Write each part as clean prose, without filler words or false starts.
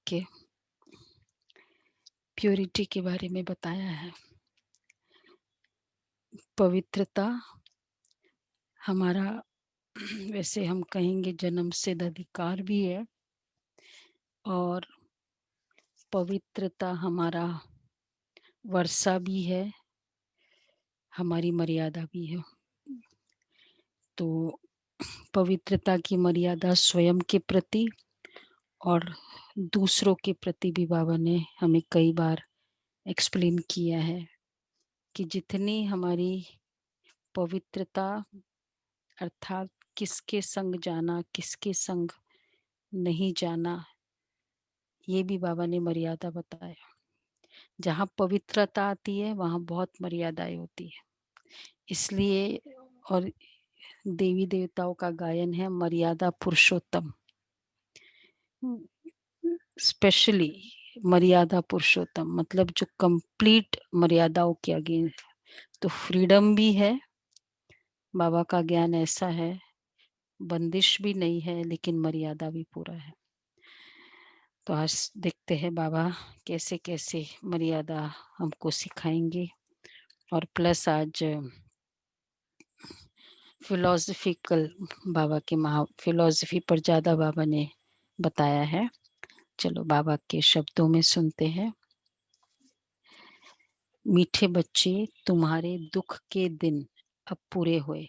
के प्योरिटी के बारे में बताया है। पवित्रता हमारा वैसे हम कहेंगे जन्म सिद्ध अधिकार भी है, और पवित्रता हमारा वर्षा भी है, हमारी मर्यादा भी है। तो पवित्रता की मर्यादा स्वयं के प्रति और दूसरों के प्रति भी बाबा ने हमें कई बार एक्सप्लेन किया है कि जितनी हमारी पवित्रता अर्थात किसके संग जाना, किसके संग नहीं जाना, ये भी बाबा ने मर्यादा बताया। जहाँ पवित्रता आती है वहाँ बहुत मर्यादाएं होती है। इसलिए और देवी देवताओं का गायन है मर्यादा पुरुषोत्तम, स्पेशली मर्यादा पुरुषोत्तम मतलब जो कंप्लीट मर्यादाओं के आगे। तो फ्रीडम भी है, बाबा का ज्ञान ऐसा है, बंदिश भी नहीं है लेकिन मर्यादा भी पूरा है। तो आज देखते हैं बाबा कैसे कैसे मर्यादा हमको सिखाएंगे। और प्लस आज फिलोसफिकल बाबा के फिलोसफी पर ज़्यादा बाबा ने बताया है। चलो बाबा के शब्दों में सुनते हैं। मीठे बच्चे, तुम्हारे दुख के दिन अब पूरे हुए।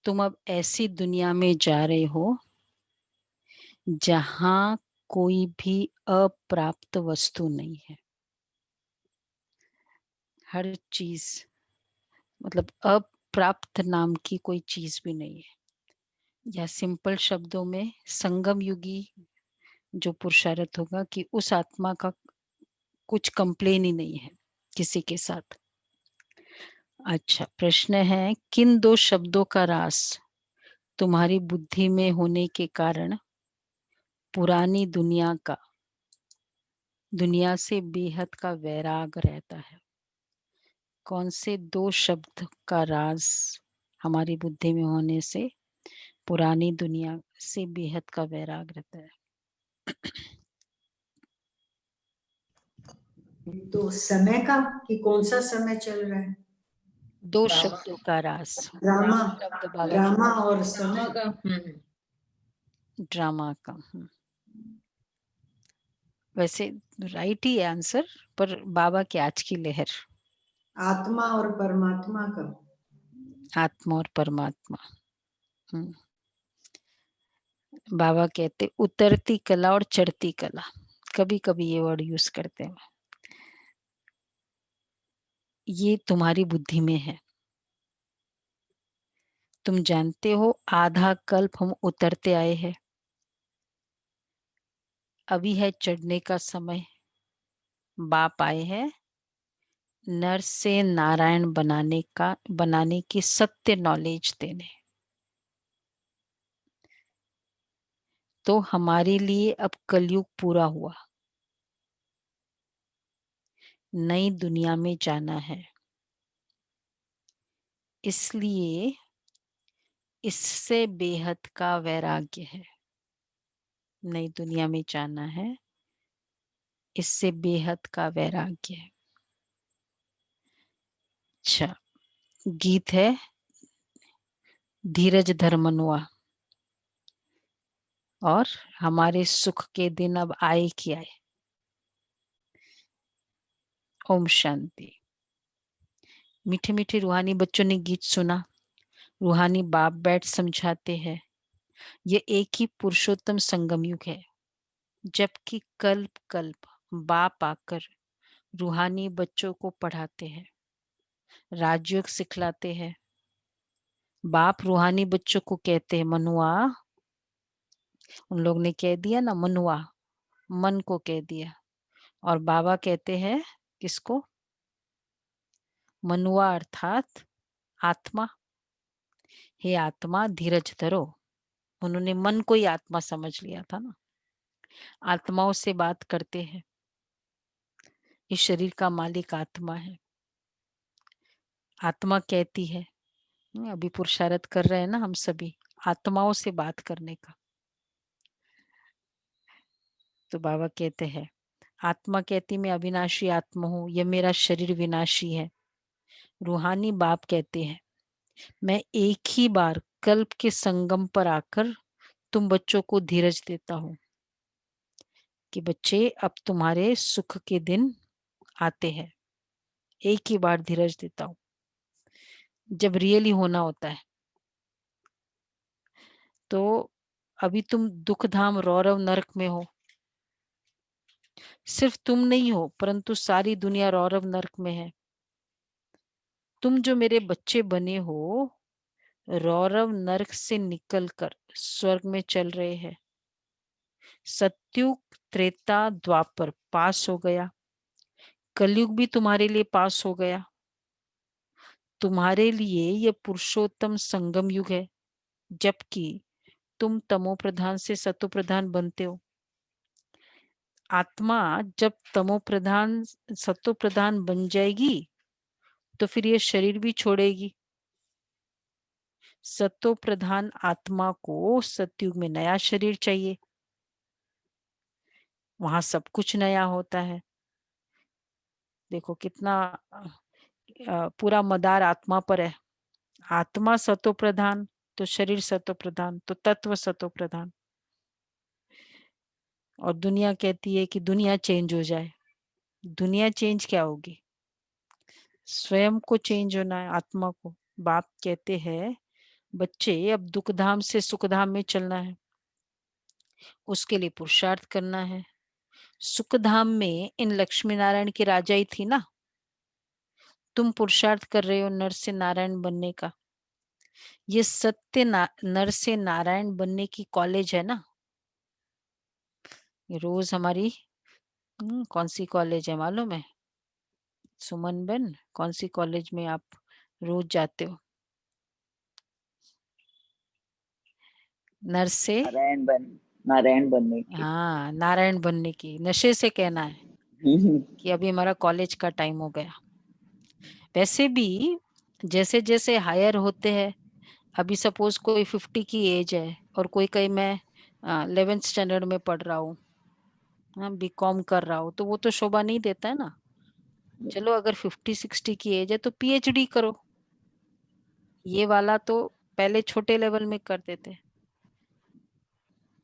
तुम अब ऐसी दुनिया में जा रहे हो जहां कोई भी अप्राप्त वस्तु नहीं है। हर चीज मतलब अप्राप्त नाम की कोई चीज भी नहीं है। या सिंपल शब्दों में संगम युगी जो पुरुषार्थ होगा कि उस आत्मा का कुछ कंप्लेन ही नहीं है किसी के साथ। अच्छा, प्रश्न है किन दो शब्दों का रास तुम्हारी बुद्धि में होने के कारण पुरानी दुनिया से बेहद का वैराग रहता है। कौन से दो शब्द का राज हमारी बुद्धि में होने से पुरानी दुनिया से बेहद का वैराग रहता है? तो समय का कि कौन सा समय चल रहा है? दो शब्दों का रास। ड्रामा, शब्द बाबा ड्रामा और समय का। ड्रामा का। वैसे राइट ही है आंसर, पर बाबा की आज की लहर आत्मा और परमात्मा का। आत्मा और परमात्मा। बाबा कहते उतरती कला और चढ़ती कला, कभी कभी ये वर्ड यूज करते हैं। ये तुम्हारी बुद्धि में है। तुम जानते हो आधा कल्प हम उतरते आए हैं, अभी है चढ़ने का समय। बाप आए हैं नर से नारायण बनाने की सत्य नॉलेज देने। तो हमारे लिए अब कलयुग पूरा हुआ, नई दुनिया में जाना है। इसलिए इससे बेहद का वैराग्य है। नई दुनिया में जाना है, इससे बेहद का वैराग्य है। अच्छा, गीत है धीरज धर्मनुआ, और हमारे सुख के दिन अब आए कि आए। ओम शांति। मीठे मीठे रूहानी बच्चों ने गीत सुना। रूहानी बाप बैठ समझाते हैं ये एक ही पुरुषोत्तम संगम युग है, जबकि कल्प कल्प बाप आकर रूहानी बच्चों को पढ़ाते हैं, राजयोग सिखलाते हैं। बाप रूहानी बच्चों को कहते हैं मनुआ, उन लोग ने कह दिया ना मनुआ, मन को कह दिया। और बाबा कहते हैं किसको? मनुआ अर्थात आत्मा। हे आत्मा धीरज धरो। उन्होंने मन को ही आत्मा समझ लिया था ना। आत्माओं से बात करते हैं, इस शरीर का मालिक आत्मा है। आत्मा कहती है, अभी पुरुषार्थ कर रहे हैं ना हम सभी आत्माओं से बात करने का। तो बाबा कहते हैं, आत्मा कहती मैं अविनाशी आत्मा हूँ, यह मेरा शरीर विनाशी है। रूहानी बाप कहते हैं, मैं एक ही बार कल्प के संगम पर आकर तुम बच्चों को धीरज देता हूँ कि बच्चे अब तुम्हारे सुख के दिन आते हैं। एक ही बार धीरज देता हूँ जब रियली होना होता है। तो अभी तुम दुख धाम रौरव नरक में हो। सिर्फ तुम नहीं हो, परंतु सारी दुनिया रौरव नरक में है। तुम जो मेरे बच्चे बने हो, रौरव नरक से निकलकर स्वर्ग में चल रहे हैं। सत्युग त्रेता द्वापर पास हो गया, कलयुग भी तुम्हारे लिए पास हो गया। तुम्हारे लिए यह पुरुषोत्तम संगम युग है, जबकि तुम तमो प्रधान से सतो प्रधान बनते हो। आत्मा जब तमो प्रधान सतो प्रधान बन जाएगी तो फिर ये शरीर भी छोड़ेगी। सतो प्रधान आत्मा को सतयुग में नया शरीर चाहिए, वहां सब कुछ नया होता है। देखो कितना पूरा मदार आत्मा पर है। आत्मा सतो प्रधान तो शरीर सतो प्रधान तो तत्व सतो प्रधान। और दुनिया कहती है कि दुनिया चेंज हो जाए। दुनिया चेंज क्या होगी? स्वयं को चेंज होना है, आत्मा को। बाप कहते हैं, बच्चे अब दुखधाम से सुखधाम में चलना है, उसके लिए पुरुषार्थ करना है। सुखधाम में इन लक्ष्मी नारायण की राजाई थी ना, तुम पुरुषार्थ कर रहे हो नर से नारायण बनने का। ये सत्य नर से नारायण बनने की कॉलेज है ना। ये रोज हमारी कौन सी कॉलेज है मालूम है? सुमन बेन, कौन सी कॉलेज में आप रोज जाते हो? नर से नारायण बनने की। हाँ, नारायण बनने की। नशे से कहना है कि अभी हमारा कॉलेज का टाइम हो गया। वैसे भी जैसे जैसे हायर होते हैं, अभी सपोज कोई 50 की एज है और कोई कहीं मैं 11th स्टैंडर्ड में पढ़ रहा हूँ, बीकॉम कर रहा हूँ, तो वो तो शोभा नहीं देता है ना। चलो अगर 50-60 की एज है तो पीएचडी करो। ये वाला तो पहले छोटे लेवल में करते थे।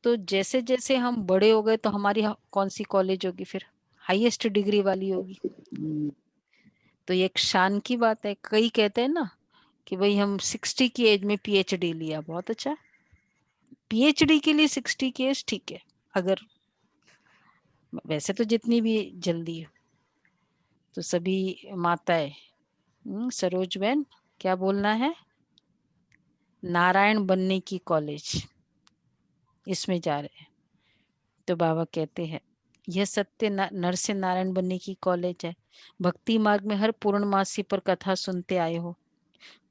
तो जैसे जैसे हम बड़े हो गए तो हमारी कौन सी कॉलेज होगी फिर? हाईएस्ट डिग्री वाली होगी। तो ये एक शान की बात है। कई कहते हैं ना कि भाई हम 60 की एज में पीएचडी लिया, बहुत अच्छा। पीएचडी के लिए 60 की एज ठीक है, अगर वैसे तो जितनी भी जल्दी हो। तो सभी माताएं, सरोज बहन क्या बोलना है? नारायण बनने की कॉलेज, इसमें जा रहे हैं। तो बाबा कहते हैं, यह सत्य नर से नारायण बनने की कॉलेज है। भक्ति मार्ग में हर पूर्णमासी पर कथा सुनते आए हो,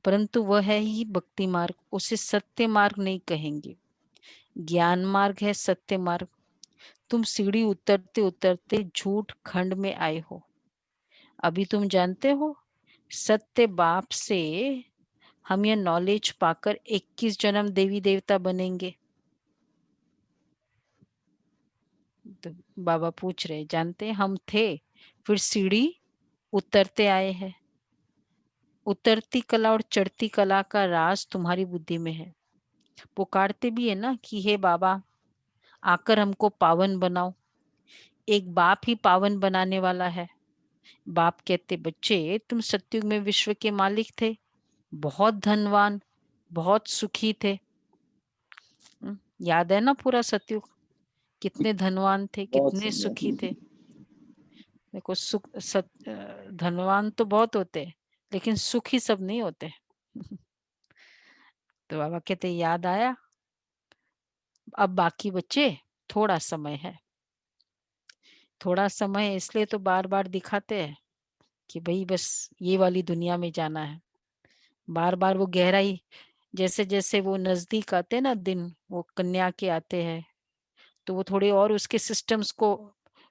परंतु वह है ही भक्ति मार्ग, उसे सत्य मार्ग नहीं कहेंगे। ज्ञान मार्ग है सत्य मार्ग। तुम सीढ़ी उतरते उतरते झूठ खंड में आए हो। अभी तुम जानते हो, सत्य बाप से हम यह नॉलेज पाकर 21 जन्म देवी देवता बनेंगे। तो बाबा पूछ रहे, जानते हम थे, फिर सीढ़ी उतरते आए हैं। उतरती कला और चढ़ती कला का राज तुम्हारी बुद्धि में है। पुकारते भी है ना कि हे बाबा, आकर हमको पावन बनाओ। एक बाप ही पावन बनाने वाला है। बाप कहते, बच्चे तुम सतयुग में विश्व के मालिक थे, बहुत धनवान, बहुत सुखी थे। याद है ना पूरा सतयुग? कितने धनवान थे, बहुत कितने सुखी सुंदर। थे। देखो धनवान तो बहुत होते, लेकिन सुखी सब नहीं होते। तो बाबा कहते, याद आया? अब बाकी बच्चे थोड़ा समय है। थोड़ा समय है, इसलिए तो बार बार दिखाते हैं कि भाई बस ये वाली दुनिया में जाना है। बार बार वो गहराई, जैसे जैसे वो नजदीक आते हैं ना दिन, वो कन्या के आते हैं, तो वो थोड़े और उसके सिस्टम्स को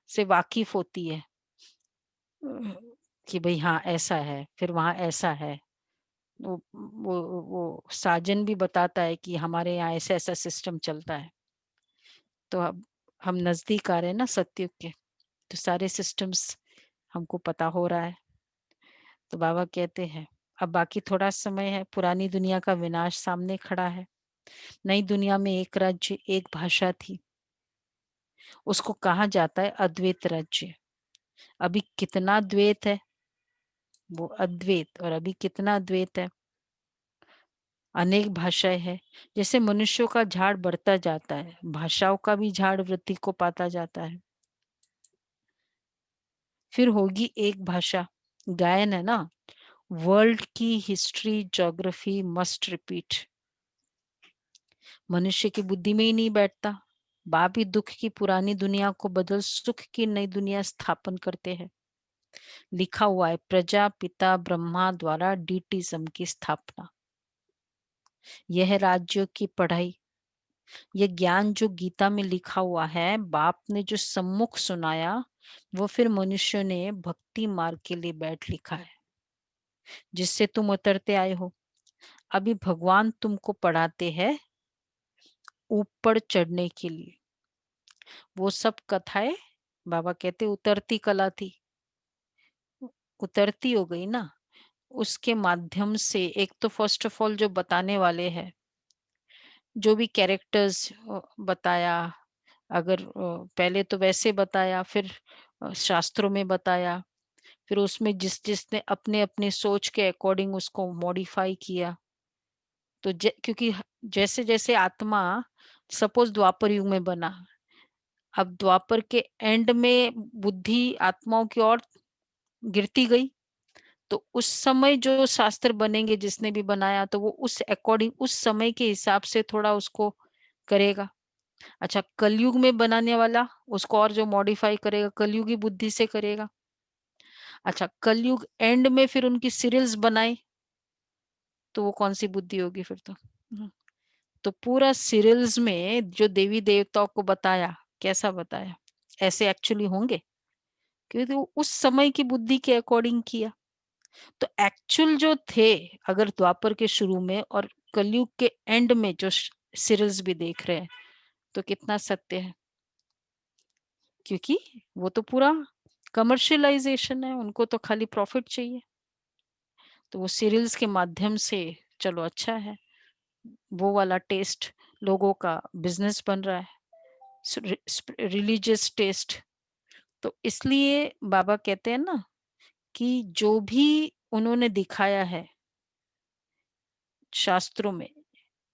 से वाकिफ होती है कि भाई हाँ ऐसा है, फिर वहां ऐसा है। वो साजन भी बताता है कि हमारे यहाँ ऐसा ऐसा सिस्टम चलता है। तो अब हम नजदीक आ रहे हैं ना सत्युग के, तो सारे सिस्टम्स हमको पता हो रहा है। तो बाबा कहते हैं अब बाकी थोड़ा समय है, पुरानी दुनिया का विनाश सामने खड़ा है। नई दुनिया में एक राज्य एक भाषा थी, उसको कहा जाता है अद्वैत राज्य। अभी कितना द्वैत है, वो अद्वैत, और अभी कितना द्वैत है, अनेक भाषाएं हैं। जैसे मनुष्यों का झाड़ बढ़ता जाता है, भाषाओं का भी झाड़ वृद्धि को पाता जाता है। फिर होगी एक भाषा, गायन है ना, वर्ल्ड की हिस्ट्री ज्योग्राफी मस्ट रिपीट। मनुष्य की बुद्धि में ही नहीं बैठता। बाप ही दुख की पुरानी दुनिया को बदल सुख की नई दुनिया स्थापन करते हैं। लिखा हुआ है प्रजापिता ब्रह्मा द्वारा डीटिज्म की स्थापना। यह राज्यों की पढ़ाई, यह ज्ञान जो गीता में लिखा हुआ है, बाप ने जो सम्मुख सुनाया, वो फिर मनुष्य ने भक्ति मार्ग के लिए बैठ लिखा है, जिससे तुम उतरते आए हो। अभी भगवान तुमको पढ़ाते हैं ऊपर चढ़ने के लिए। वो सब कथाएं बाबा कहते उतरती कला थी, उतरती हो गई ना। उसके माध्यम से एक तो फर्स्ट ऑफ ऑल जो बताने वाले हैं, जो भी कैरेक्टर्स बताया, अगर पहले तो वैसे बताया, फिर शास्त्रों में बताया, फिर उसमें जिस जिसने अपने अपने सोच के अकॉर्डिंग उसको मॉडिफाई किया। तो क्योंकि जैसे जैसे आत्मा, सपोज द्वापर युग में बना, अब द्वापर के एंड में बुद्धि आत्माओं की ओर गिरती गई, तो उस समय जो शास्त्र बनेंगे जिसने भी बनाया, तो वो उस अकॉर्डिंग उस समय के हिसाब से थोड़ा उसको करेगा। अच्छा, कलयुग में बनाने वाला उसको और जो मॉडिफाई करेगा, कलयुगी बुद्धि से करेगा। अच्छा, कलयुग एंड में फिर उनकी सीरियल्स बनाए, तो वो कौन सी बुद्धि होगी फिर तो। तो पूरा सीरियल्स में जो देवी देवताओं को बताया, कैसा बताया, ऐसे एक्चुअली होंगे, क्योंकि वो उस समय की बुद्धि के अकॉर्डिंग किया। तो एक्चुअल जो थे, अगर द्वापर के शुरू में और कलयुग के एंड में जो सीरियल्स भी देख रहे हैं, तो कितना सत्य है। क्योंकि वो तो पूरा कमर्शियलाइजेशन है, उनको तो खाली प्रॉफिट चाहिए। तो वो सीरियल्स के माध्यम से, चलो अच्छा है, वो वाला टेस्ट लोगों का बिजनेस बन रहा है, रिलीजियस टेस्ट। तो इसलिए बाबा कहते हैं ना कि जो भी उन्होंने दिखाया है शास्त्रों में,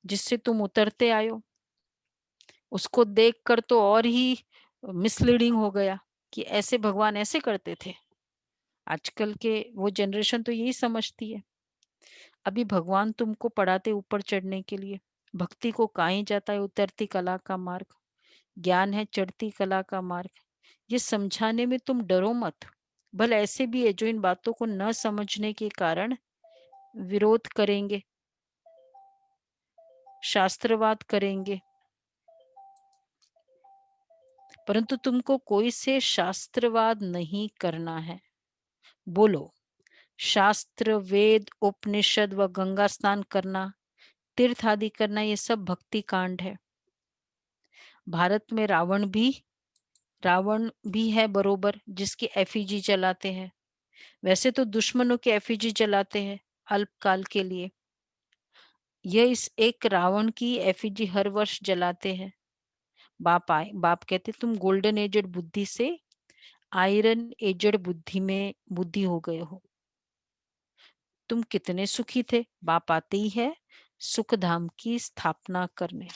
जिससे तुम उतरते आयो, उसको देखकर तो और ही मिसलीडिंग हो गया कि ऐसे भगवान ऐसे करते थे। आजकल के वो जनरेशन तो यही समझती है। अभी भगवान तुमको पढ़ाते ऊपर चढ़ने के लिए। भक्ति को कहा जाता है उतरती कला का मार्ग, ज्ञान है चढ़ती कला का मार्ग। ये समझाने में तुम डरो मत। भले ऐसे भी है जो इन बातों को न समझने के कारण विरोध करेंगे, शास्त्रवाद करेंगे, परंतु तुमको कोई से शास्त्रवाद नहीं करना है। बोलो, शास्त्र वेद उपनिषद व गंगा स्नान करना, तीर्थ आदि करना, ये सब भक्ति कांड है। भारत में रावण भी है बरोबर, जिसकी एफिजी जलाते हैं। वैसे तो दुश्मनों के एफिजी जलाते हैं अल्पकाल के लिए। यह इस एक रावण की एफिजी हर वर्ष जलाते हैं। बाप कहते तुम गोल्डन एजेड बुद्धि से आयरन एजेड बुद्धि हो गए हो। तुम कितने सुखी थे, बाप आते ही है सुख धाम की स्थापना करने।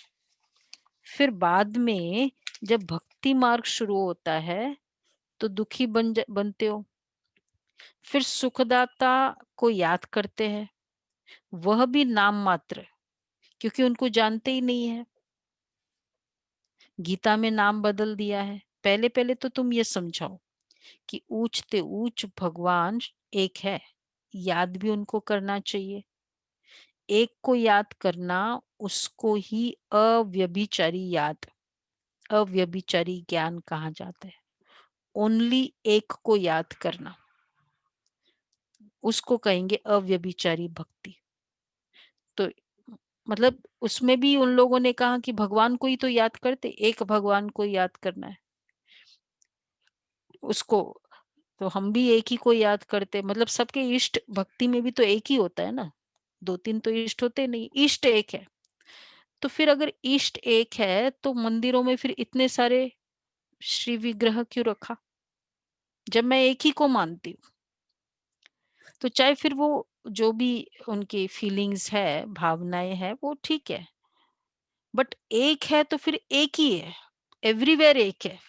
फिर बाद में जब भक्ति मार्ग शुरू होता है तो दुखी बनते हो। फिर सुखदाता को याद करते हैं, वह भी नाम मात्र, क्योंकि उनको जानते ही नहीं है। गीता में नाम बदल दिया है। पहले पहले तो तुम ये समझाओ कि ऊंचते ऊंच भगवान एक है, याद भी उनको करना चाहिए। एक को याद करना, उसको ही अव्यभिचारी ज्ञान कहा जाता है। ओनली एक को याद करना, उसको कहेंगे अव्यभिचारी भक्ति। तो मतलब उसमें भी उन लोगों ने कहा कि भगवान को ही तो याद करते, एक भगवान को याद करना है उसको, तो हम भी एक ही को याद करते, मतलब सबके इष्ट भक्ति में भी तो एक ही होता है ना, 2-3 तो इष्ट होते नहीं, इष्ट एक है। तो फिर अगर इष्ट एक है तो मंदिरों में फिर इतने सारे श्री विग्रह क्यों रखा, जब मैं एक ही को मानती हूँ। तो चाहे फिर वो जो भी उनकी फीलिंग्स है, भावनाएं है, वो ठीक है, बट एक है तो फिर एक ही है, एवरीवेयर एक है,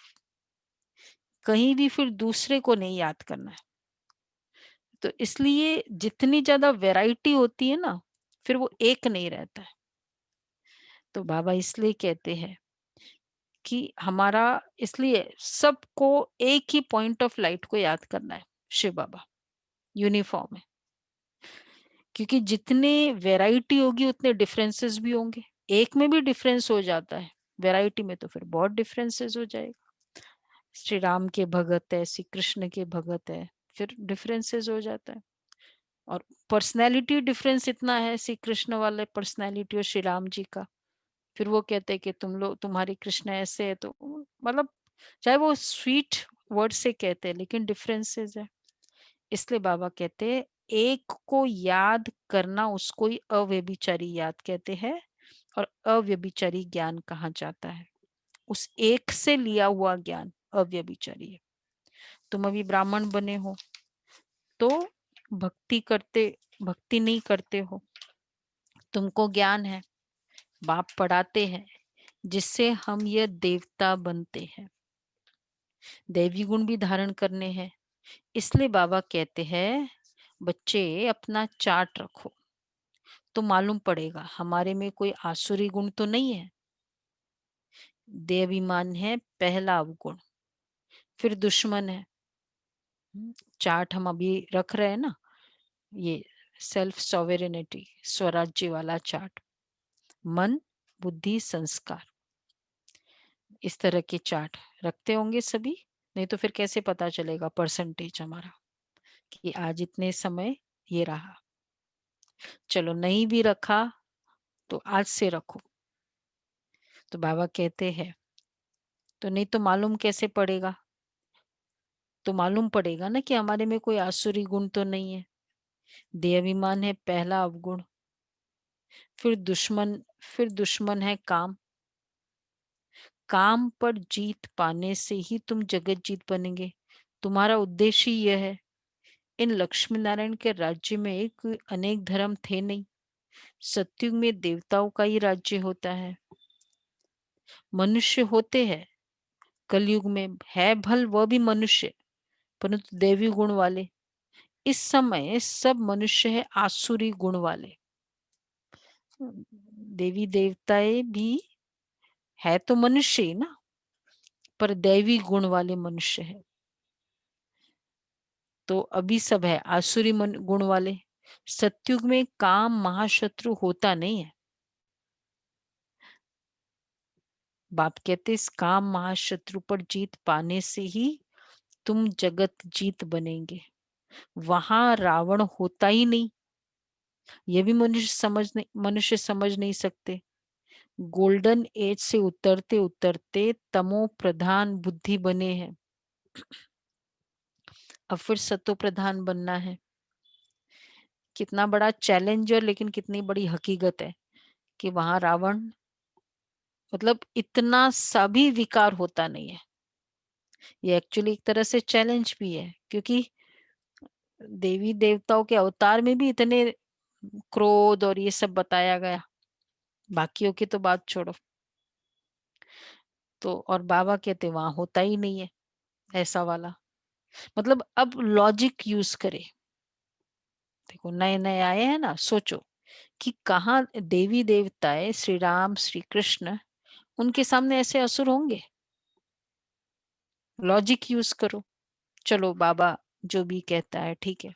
कहीं भी फिर दूसरे को नहीं याद करना है। तो इसलिए जितनी ज्यादा वैरायटी होती है ना, फिर वो एक नहीं रहता है। तो बाबा इसलिए कहते हैं कि हमारा, इसलिए सबको एक ही पॉइंट ऑफ लाइट को याद करना है, शिव बाबा यूनिफॉर्म है, क्योंकि जितने वैरायटी होगी उतने डिफरेंसेस भी होंगे, एक में भी डिफरेंस हो जाता है, वैरायटी में तो फिर बहुत डिफरेंसेस हो जाएगा। श्री राम के भगत है, श्री कृष्ण के भगत है, फिर डिफरेंसेस हो जाता है। और पर्सनैलिटी डिफरेंस इतना है, श्री कृष्ण वाले पर्सनैलिटी और श्री राम जी का, फिर वो कहते हैं कि तुम लोग, तुम्हारी कृष्ण ऐसे है, तो मतलब चाहे वो स्वीट वर्ड से कहते हैं लेकिन डिफरेंसेस है। इसलिए बाबा कहते हैं एक को याद करना, उसको ही अव्यभिचारी याद कहते हैं, और अव्यभिचारी ज्ञान कहा जाता है, उस एक से लिया हुआ ज्ञान अव्यभिचारी है। तुम अभी ब्राह्मण बने हो तो भक्ति नहीं करते हो, तुमको ज्ञान है, बाप पढ़ाते हैं, जिससे हम ये देवता बनते हैं, दैवी गुण भी धारण करने हैं। इसलिए बाबा कहते हैं बच्चे अपना चार्ट रखो, तो मालूम पड़ेगा हमारे में कोई आसुरी गुण तो नहीं है। देवाभिमान है पहला अवगुण, फिर दुश्मन है। चार्ट हम अभी रख रहे हैं ना, ये सेल्फ सॉवेरेनिटी, स्वराज्य वाला चार्ट, मन बुद्धि संस्कार, इस तरह के चार्ट रखते होंगे सभी, नहीं तो फिर कैसे पता चलेगा परसेंटेज हमारा कि आज इतने समय ये रहा। चलो नहीं भी रखा तो आज से रखो। तो बाबा कहते हैं तो नहीं तो मालूम कैसे पड़ेगा, तो मालूम पड़ेगा ना कि हमारे में कोई आसुरी गुण तो नहीं है। देहाभिमान है पहला अवगुण, फिर दुश्मन है काम, काम पर जीत पाने से ही तुम जगत जीत बनेंगे, तुम्हारा उद्देश्य ही यह है। इन लक्ष्मी नारायण के राज्य में एक अनेक धर्म थे नहीं, सतयुग में देवताओं का ही राज्य होता है, मनुष्य होते हैं कलयुग में, है भल वह भी मनुष्य परंतु देवी गुण वाले, इस समय सब मनुष्य है आसुरी गुण वाले। देवी देवताएं भी है तो मनुष्य ही ना, पर दैवी गुण वाले मनुष्य है। तो अभी सब है आसुरी गुण वाले। सतयुग में काम महाशत्रु होता नहीं है, बाप कहते इस काम महाशत्रु पर जीत पाने से ही तुम जगत जीत बनेंगे, वहां रावण होता ही नहीं, ये भी मनुष्य समझ नहीं सकते। गोल्डन एज से उतरते उतरते तमो प्रधान बुद्धि बने हैं, अब फिर सतो प्रधान बनना है। कितना बड़ा चैलेंज और लेकिन कितनी बड़ी हकीकत है कि वहां रावण मतलब इतना सा भी विकार होता नहीं है। ये एक्चुअली एक तरह से चैलेंज भी है, क्योंकि देवी देवताओं के अवतार में भी इतने क्रोध और ये सब बताया गया, बाकियों की तो बात छोड़ो। तो और बाबा कहते वहां होता ही नहीं है ऐसा वाला, मतलब अब लॉजिक यूज करे। देखो नए नए आए हैं ना, सोचो कि कहा देवी देवताएं श्री राम श्री कृष्ण, उनके सामने ऐसे असुर होंगे? लॉजिक यूज करो। चलो बाबा जो भी कहता है ठीक है,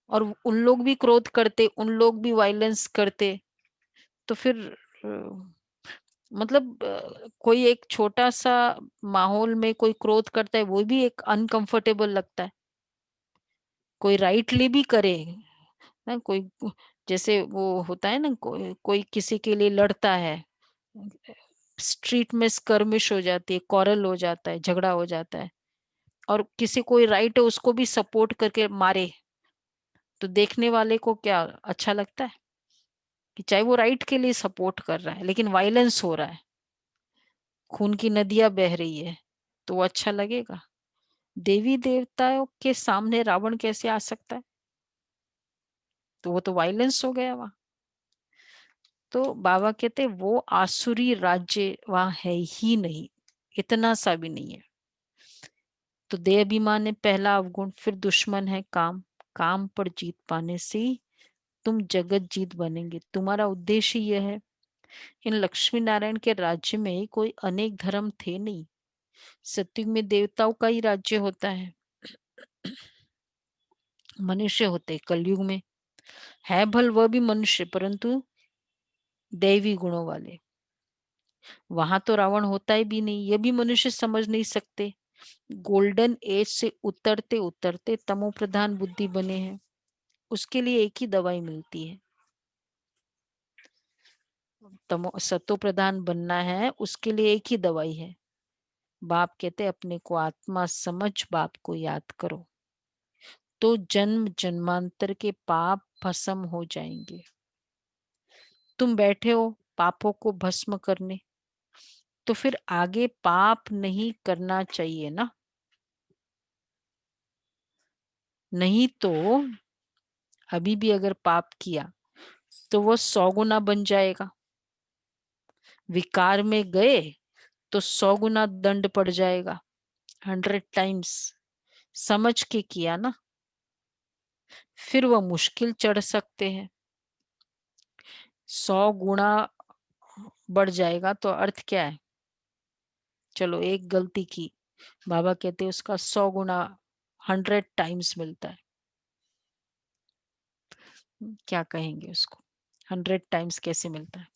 और उन लोग भी क्रोध करते, उन लोग भी वायलेंस करते, तो फिर मतलब कोई एक छोटा सा माहौल में कोई क्रोध करता है वो भी एक अनकंफर्टेबल लगता है, कोई राइटली भी करे ना, कोई जैसे वो होता है ना, कोई किसी के लिए लड़ता है, स्ट्रीट में स्कर्मिश हो जाती है, quarrel हो जाता है, झगड़ा हो जाता है, और किसी कोई राइट है उसको भी सपोर्ट करके मारे, तो देखने वाले को क्या अच्छा लगता है? कि चाहे वो राइट के लिए सपोर्ट कर रहा है लेकिन वायलेंस हो रहा है, खून की नदियां बह रही है, तो वो अच्छा लगेगा? देवी देवताओं के सामने रावण कैसे आ सकता है? तो वो तो वायलेंस हो गया वहां। तो बाबा कहते वो आसुरी राज्य वहां है ही नहीं, इतना सा भी नहीं है। तो देह अभिमान है पहला अवगुण, फिर दुश्मन है काम, काम पर जीत पाने से ही तुम जगत जीत बनेंगे। तुम्हारा उद्देश्य यह है। इन लक्ष्मी नारायण के राज्य में कोई अनेक धर्म थे नहीं, सतयुग में देवताओं का ही राज्य होता है, मनुष्य होते कलयुग में है भल वह भी मनुष्य, परंतु दैवी गुणों वाले। वहां तो रावण होता ही भी नहीं, यह भी मनुष्य समझ नहीं सकते। गोल्डन एज से उतरते उतरते तमो प्रधान बुद्धि बने हैं। उसके लिए एक ही दवाई मिलती है, तमो सतो प्रधान बनना है, उसके लिए एक ही दवाई है। बाप कहते अपने को आत्मा समझ बाप को याद करो, तो जन्म जन्मांतर के पाप भस्म हो जाएंगे। तुम बैठे हो पापों को भस्म करने, तो फिर आगे पाप नहीं करना चाहिए ना। नहीं तो अभी भी अगर पाप किया तो वो 100 गुना बन जाएगा। विकार में गए तो 100 गुना दंड पड़ जाएगा, 100 टाइम्स। समझ के किया ना, फिर वह मुश्किल चढ़ सकते हैं। 100 गुना बढ़ जाएगा तो अर्थ क्या है? चलो एक गलती की, बाबा कहते हैं उसका 100 गुना 100 टाइम्स मिलता है। क्या कहेंगे उसको? 100 टाइम्स कैसे मिलता है?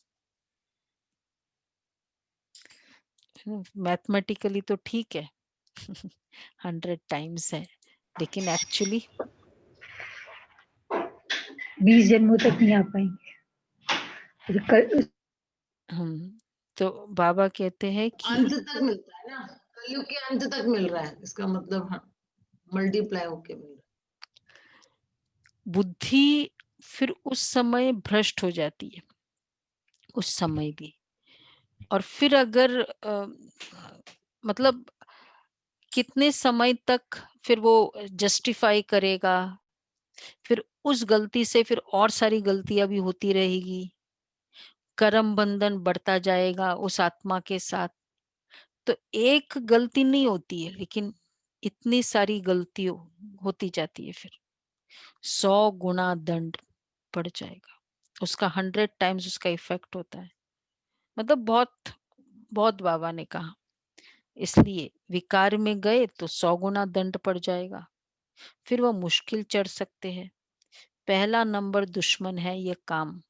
मैथमेटिकली तो ठीक है 100 टाइम्स है, लेकिन एक्चुअली 20 जन्मों तक नहीं आ पाएंगे। तो बाबा कहते हैं कि अंत तक मिलता है ना, कलयुग के अंत तक मिल रहा है, इसका मतलब मल्टीप्लाई होके मिल रहा बुद्धि फिर उस समय भ्रष्ट हो जाती है, उस समय भी। और फिर अगर मतलब कितने समय तक फिर वो जस्टिफाई करेगा, फिर उस गलती से फिर और सारी गलतियां भी होती रहेगी, कर्म बंधन बढ़ता जाएगा उस आत्मा के साथ। तो एक गलती नहीं होती है, लेकिन इतनी सारी गलतियों होती जाती है, फिर 100 गुना दंड पड़ जाएगा, उसका 100 टाइम्स उसका इफेक्ट होता है। मतलब बहुत बहुत बाबा ने कहा, इसलिए विकार में गए तो 100 गुना दंड पड़ जाएगा, फिर वह मुश्किल चढ़ सकते हैं। पहला नंबर दुश्मन है ये काम।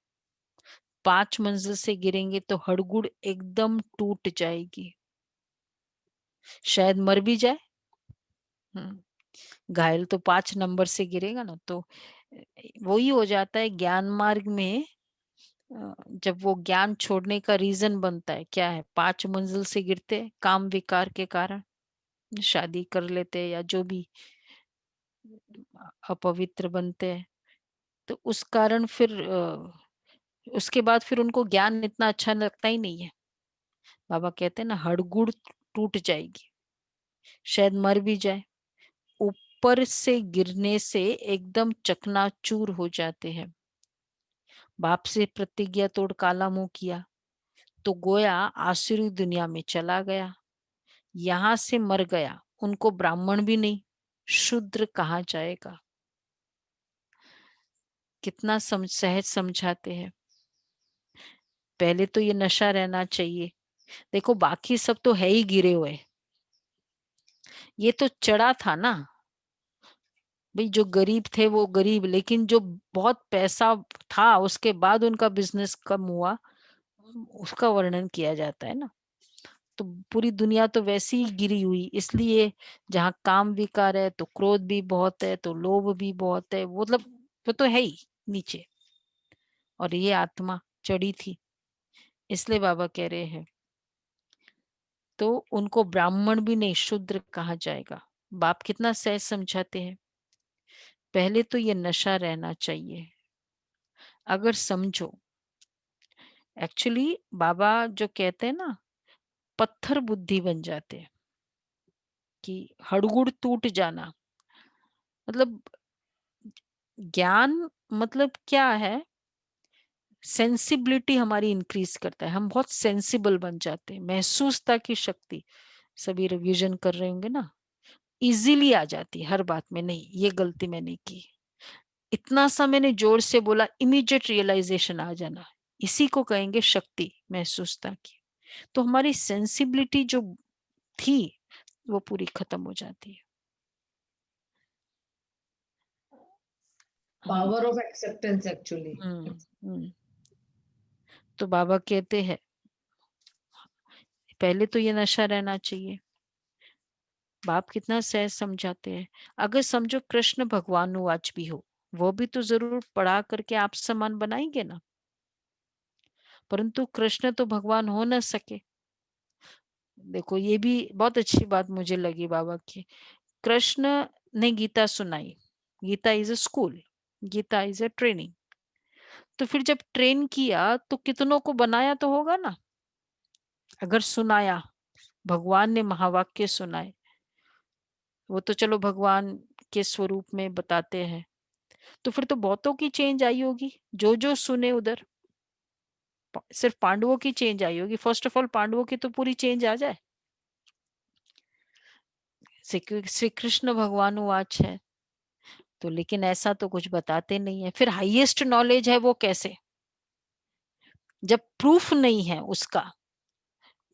5 मंजिल से गिरेंगे तो हड़गुड़ एकदम टूट जाएगी, शायद मर भी जाए। घायल तो 5 नंबर से गिरेगा ना, तो वही हो जाता है ज्ञान मार्ग में। जब वो ज्ञान छोड़ने का रीजन बनता है, क्या है? 5 मंजिल से गिरते हैं काम विकार के कारण, शादी कर लेते हैं या जो भी अपवित्र बनते हैं, तो उस कारण फिर उसके बाद फिर उनको ज्ञान इतना अच्छा लगता ही नहीं है। बाबा कहते हैं ना, हड़गुड़ टूट जाएगी, शायद मर भी जाए। ऊपर से गिरने से एकदम चकनाचूर हो जाते हैं। बाप से प्रतिज्ञा तोड़ काला मुंह किया तो गोया आसुरी दुनिया में चला गया, यहां से मर गया, उनको ब्राह्मण भी नहीं, शूद्र कहा जाएगा। कितना सहज समझाते हैं। पहले तो ये नशा रहना चाहिए। देखो बाकी सब तो है ही गिरे हुए, ये तो चढ़ा था ना भाई। जो गरीब थे वो गरीब, लेकिन जो बहुत पैसा था उसके बाद उनका बिजनेस कम हुआ, उसका वर्णन किया जाता है ना। तो पूरी दुनिया तो वैसी ही गिरी हुई, इसलिए जहाँ काम विकार है तो क्रोध भी बहुत है, तो लोभ भी बहुत है, मतलब वो तो है ही नीचे। और ये आत्मा चढ़ी थी, इसलिए बाबा कह रहे हैं तो उनको ब्राह्मण भी नहीं शूद्र कहा जाएगा। बाप कितना सहज समझाते हैं। पहले तो ये नशा रहना चाहिए। अगर समझो, एक्चुअली बाबा जो कहते हैं ना, पत्थर बुद्धि बन जाते हैं कि हड़गुड़ टूट जाना। मतलब ज्ञान मतलब क्या है, सेंसिबिलिटी हमारी इंक्रीज करता है, हम बहुत सेंसिबल बन जाते हैं। महसूसता की शक्ति, सभी रिवीजन कर रहे होंगे ना, इजीली आ जाती है हर बात में। नहीं, ये गलती मैंने की, इतना सा मैंने जोर से बोला, इमीडिएट रियलाइजेशन आ जाना, इसी को कहेंगे शक्ति महसूसता की। तो हमारी सेंसिबिलिटी जो थी वो पूरी खत्म हो जाती है। Power of acceptance actually. तो बाबा कहते हैं पहले तो ये नशा रहना चाहिए। बाप कितना सहज समझाते हैं। अगर समझो कृष्ण भगवान आज भी हो, वो भी तो जरूर पढ़ा करके आप समान बनाएंगे ना, परंतु कृष्ण तो भगवान हो न सके। देखो ये भी बहुत अच्छी बात मुझे लगी बाबा की। कृष्ण ने गीता सुनाई, Gita is a school, Gita is a training. तो फिर जब ट्रेन किया तो कितनों को बनाया तो होगा ना। अगर सुनाया, भगवान ने महावाक्य सुनाए, वो तो चलो भगवान के स्वरूप में बताते हैं, तो फिर तो बहुतों की चेंज आई होगी। जो जो सुने उधर, सिर्फ पांडवों की चेंज आई होगी। फर्स्ट ऑफ ऑल पांडवों की तो पूरी चेंज आ जाए। श्री कृष्ण भगवान वाच है तो, लेकिन ऐसा तो कुछ बताते नहीं है। फिर हाईएस्ट नॉलेज है वो कैसे, जब प्रूफ नहीं है उसका,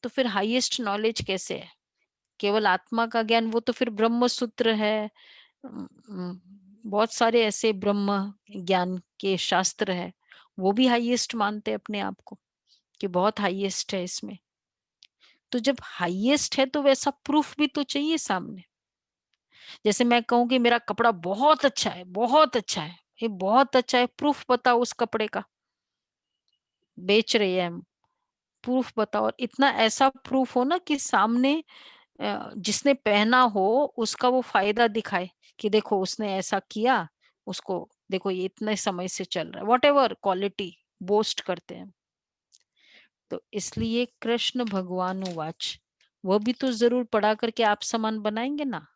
तो फिर हाईएस्ट नॉलेज कैसे है? केवल आत्मा का ज्ञान, वो तो फिर ब्रह्म सूत्र है। बहुत सारे ऐसे ब्रह्म ज्ञान के शास्त्र है, वो भी हाईएस्ट मानते हैं अपने आप को कि बहुत हाईएस्ट है इसमें। तो जब हाईएस्ट है तो वैसा प्रूफ भी तो चाहिए सामने। जैसे मैं कहूं कि मेरा कपड़ा बहुत अच्छा है, बहुत अच्छा है, ये बहुत अच्छा है, प्रूफ बताओ उस कपड़े का। बेच रहे हैं हम, प्रूफ बताओ। और इतना ऐसा प्रूफ हो ना कि सामने जिसने पहना हो उसका वो फायदा दिखाए कि देखो उसने ऐसा किया, उसको देखो ये इतने समय से चल रहा है, वॉट एवर क्वालिटी बोस्ट करते हैं। तो इसलिए कृष्ण भगवान वाच, वो भी तो जरूर पढ़ा करके आप समान बनाएंगे ना।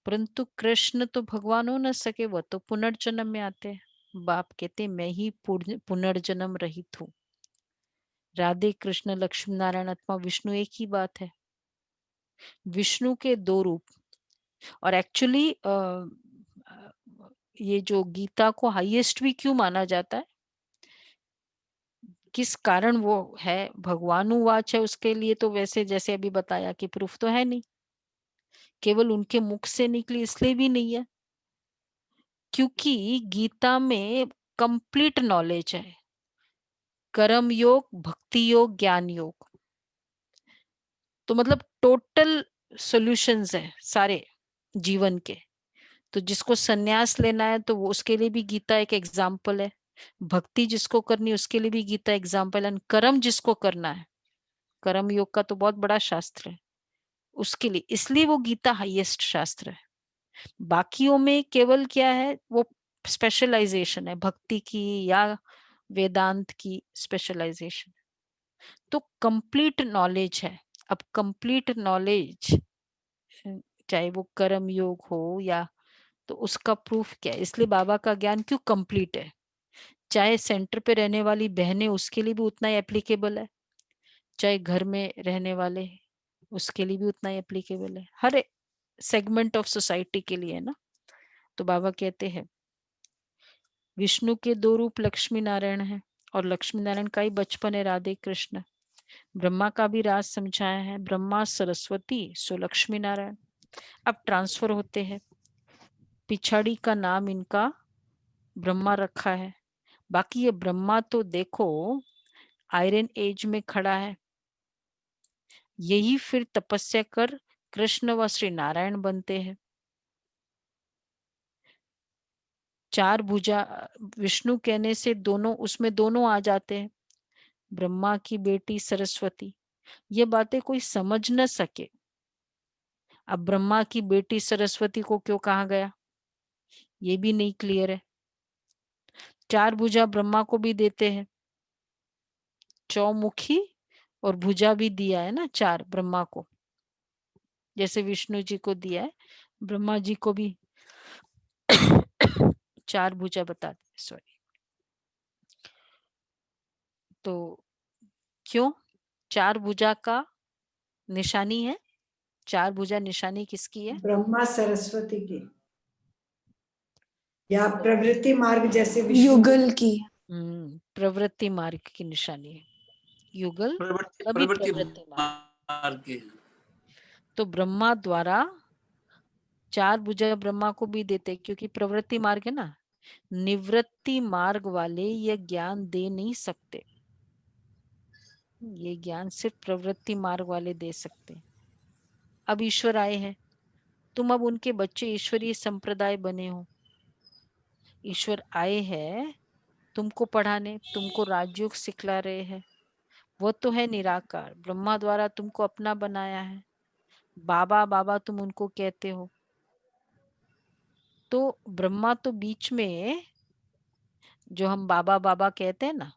परंतु कृष्ण तो भगवान हो न सके, वो तो पुनर्जन्म में आते हैं। बाप कहते मैं ही पुनर्जन्म रहित हूँ। राधे कृष्ण लक्ष्मी नारायण आत्मा विष्णु एक ही बात है। विष्णु के दो रूप। और एक्चुअली ये जो गीता को हाईएस्ट भी क्यों माना जाता है, किस कारण वो है, भगवान वाच है उसके लिए, तो वैसे जैसे अभी बताया कि प्रूफ तो है नहीं, केवल उनके मुख से निकली इसलिए भी नहीं है, क्योंकि गीता में कंप्लीट नॉलेज है। कर्म योग, भक्ति योग, ज्ञान योग, तो मतलब टोटल सॉल्यूशंस है सारे जीवन के। तो जिसको सन्यास लेना है तो वो उसके लिए भी गीता एक एग्जाम्पल है। भक्ति जिसको करनी है उसके लिए भी गीता एग्जाम्पल है। कर्म जिसको करना है, कर्म योग का तो बहुत बड़ा शास्त्र है उसके लिए, इसलिए वो गीता हाईएस्ट शास्त्र है। बाकियों में केवल क्या है, वो स्पेशलाइजेशन है, भक्ति की या वेदांत की स्पेशलाइजेशन। तो कंप्लीट नॉलेज है। अब कंप्लीट नॉलेज, चाहे वो कर्म योग हो या, तो उसका प्रूफ क्या है? इसलिए बाबा का ज्ञान क्यों कंप्लीट है। चाहे सेंटर पे रहने वाली बहनें, उसके लिए भी उतना ही एप्लीकेबल है, चाहे घर में रहने वाले उसके लिए भी उतना ही एप्लीकेबल है, हर सेगमेंट ऑफ सोसाइटी के लिए ना। तो बाबा कहते हैं विष्णु के दो रूप लक्ष्मी नारायण है, और लक्ष्मी नारायण का ही बचपन है राधे कृष्ण। ब्रह्मा का भी राज समझाया है, ब्रह्मा सरस्वती सो लक्ष्मी नारायण। अब ट्रांसफर होते हैं, पिछाड़ी का नाम इनका ब्रह्मा रखा है। बाकी ये ब्रह्मा तो देखो आयरन एज में खड़ा है, यही फिर तपस्या कर कृष्ण व श्री नारायण बनते हैं। चार भुजा विष्णु कहने से दोनों, उसमें दोनों आ जाते हैं। ब्रह्मा की बेटी सरस्वती, ये बातें कोई समझ न सके। अब ब्रह्मा की बेटी सरस्वती को क्यों कहा गया, ये भी नहीं क्लियर है। चार भुजा ब्रह्मा को भी देते हैं, चौमुखी और भुजा भी दिया है ना चार ब्रह्मा को, जैसे विष्णु जी को दिया है, ब्रह्मा जी को भी चार भुजा बताते, सॉरी। तो क्यों चार भुजा का निशानी है, चार भुजा निशानी किसकी है? ब्रह्मा सरस्वती की, या प्रवृत्ति मार्ग जैसे विष्णु युगल की। प्रवृत्ति मार्ग की निशानी है। युगल प्रवृत्ति कभी प्रवृत्ति प्रवृत्ति मार्ग। मार्ग की। तो ब्रह्मा द्वारा चार भुजा ब्रह्मा को भी देते, क्योंकि प्रवृत्ति मार्ग है ना, निवृत्ति मार्ग वाले ये ज्ञान दे नहीं सकते, ये ज्ञान सिर्फ प्रवृत्ति मार्ग वाले दे सकते। अब ईश्वर आए हैं, तुम अब उनके बच्चे ईश्वरीय संप्रदाय बने हो। ईश्वर आए हैं तुमको पढ़ाने, तुमको राजयोग सिखला रहे हैं। वो तो है निराकार, ब्रह्मा द्वारा तुमको अपना बनाया है। बाबा बाबा तुम उनको कहते हो। तो ब्रह्मा तो बीच में, जो हम बाबा बाबा कहते हैं ना,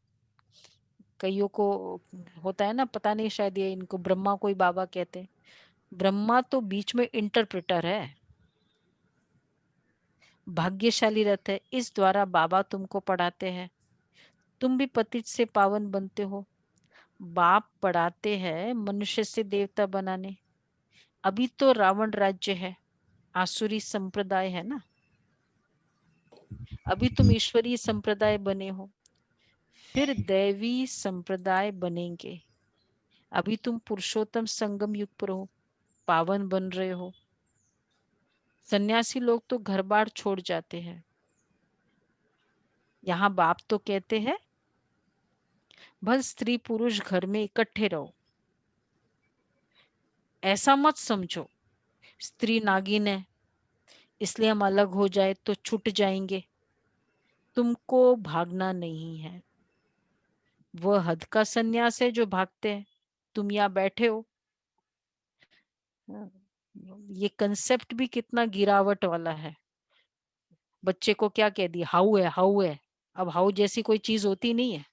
कईयों को होता है ना, पता नहीं शायद ये इनको ब्रह्मा को ही बाबा कहते हैं। ब्रह्मा तो बीच में इंटरप्रेटर है, भाग्यशाली रहते हैं, इस द्वारा बाबा तुमको पढ़ाते हैं। तुम भी पतित से पावन बनते हो। बाप पढ़ाते हैं मनुष्य से देवता बनाने। अभी तो रावण राज्य है, आसुरी संप्रदाय है ना, अभी तुम ईश्वरीय संप्रदाय बने हो, फिर दैवी संप्रदाय बनेंगे। अभी तुम पुरुषोत्तम संगम युग पर हो, पावन बन रहे हो। सन्यासी लोग तो घर बार छोड़ जाते हैं। यहाँ बाप तो कहते हैं बस स्त्री पुरुष घर में इकट्ठे रहो। ऐसा मत समझो स्त्री नागिन है इसलिए हम अलग हो जाए तो छूट जाएंगे। तुमको भागना नहीं है, वह हद का सन्यास है जो भागते हैं। तुम यहाँ बैठे हो। ये कंसेप्ट भी कितना गिरावट वाला है। बच्चे को क्या कह दिया, हाउ है हाउ है। अब हाउ जैसी कोई चीज होती नहीं है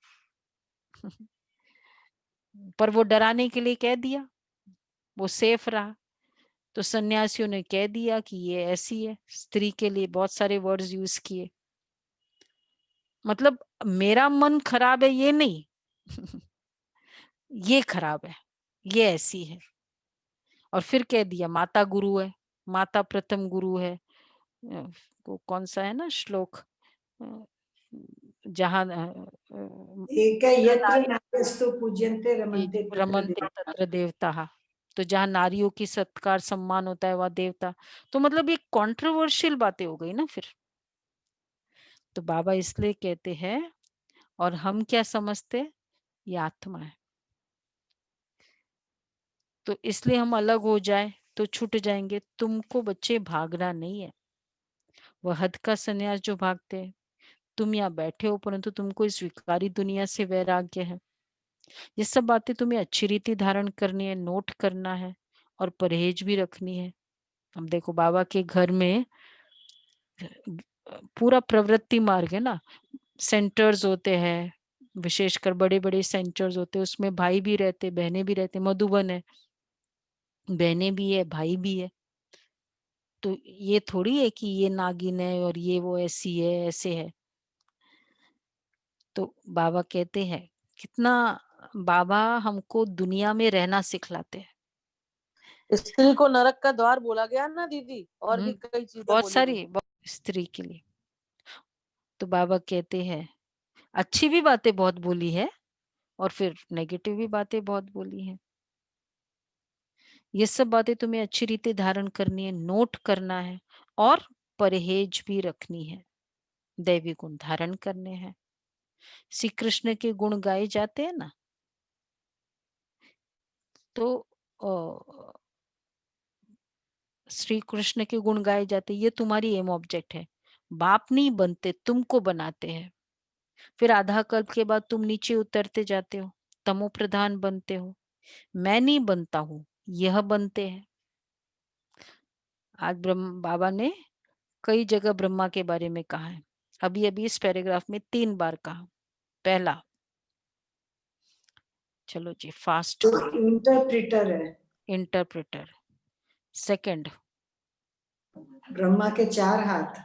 पर वो डराने के लिए कह दिया, वो सेफ रहा। तो सन्यासियों ने कह दिया कि ये ऐसी है, स्त्री के लिए बहुत सारे वर्ड्स यूज किए। मतलब मेरा मन खराब है ये नहीं ये खराब है, ये ऐसी है। और फिर कह दिया माता गुरु है, माता प्रथम गुरु है। वो कौन सा है ना श्लोक, जहाँ एक यत्र नार्यस्तु पूज्यन्ते रमन्ते तत्र रमन्ते देवताः। तत्र देवता, तो जहाँ नारियों की सत्कार सम्मान होता है वह देवता। तो मतलब ये कंट्रोवर्शियल बातें हो गई ना फिर। तो बाबा इसलिए कहते हैं, और हम क्या समझते, ये आत्मा है, तो इसलिए हम अलग हो जाए तो छूट जाएंगे। तुमको बच्चे भागना नहीं है, वह हद का संन्यास जो भागते हैं। तुम यहाँ बैठे हो परंतु तुमको इस विकारी दुनिया से वैराग्य है। ये सब बातें तुम्हें अच्छी रीति धारण करनी है, नोट करना है और परहेज भी रखनी है। अब देखो बाबा के घर में पूरा प्रवृत्ति मार्ग है ना, सेंटर्स होते हैं, विशेषकर बड़े बड़े सेंटर्स होते हैं, उसमें भाई भी रहते बहनें भी रहते। मधुबन है, बहनें भी है भाई भी है। तो ये थोड़ी है कि ये नागिन है और ये वो ऐसी है ऐसे है। तो बाबा कहते हैं कितना, बाबा हमको दुनिया में रहना सिखलाते हैं। स्त्री को नरक का द्वार बोला गया ना दीदी, और भी कई चीजें बहुत बोली सारी गई। स्त्री के लिए। तो बाबा कहते हैं अच्छी भी बातें बहुत बोली है और फिर नेगेटिव भी बातें बहुत बोली है। ये सब बातें तुम्हें अच्छी रीति धारण करनी है, नोट करना है और परहेज भी रखनी है, दैवी गुण धारण करने हैं। श्री कृष्ण के गुण गाए जाते हैं ना, तो श्री कृष्ण के गुण गाए जाते, ये तुम्हारी एम ऑब्जेक्ट है। बाप नहीं बनते, तुमको बनाते हैं। फिर आधा कल्प के बाद तुम नीचे उतरते जाते हो, तमो प्रधान बनते हो। मैं नहीं बनता हूं, यह बनते हैं। आज ब्रह्म बाबा ने कई जगह ब्रह्मा के बारे में कहा है। अभी अभी इस पैराग्राफ में 3 बार कहा। पहला, चलो जी फास्ट, तो इंटरप्रिटर है, इंटरप्रेटर। सेकंड, ब्रह्मा के 4 हाथ,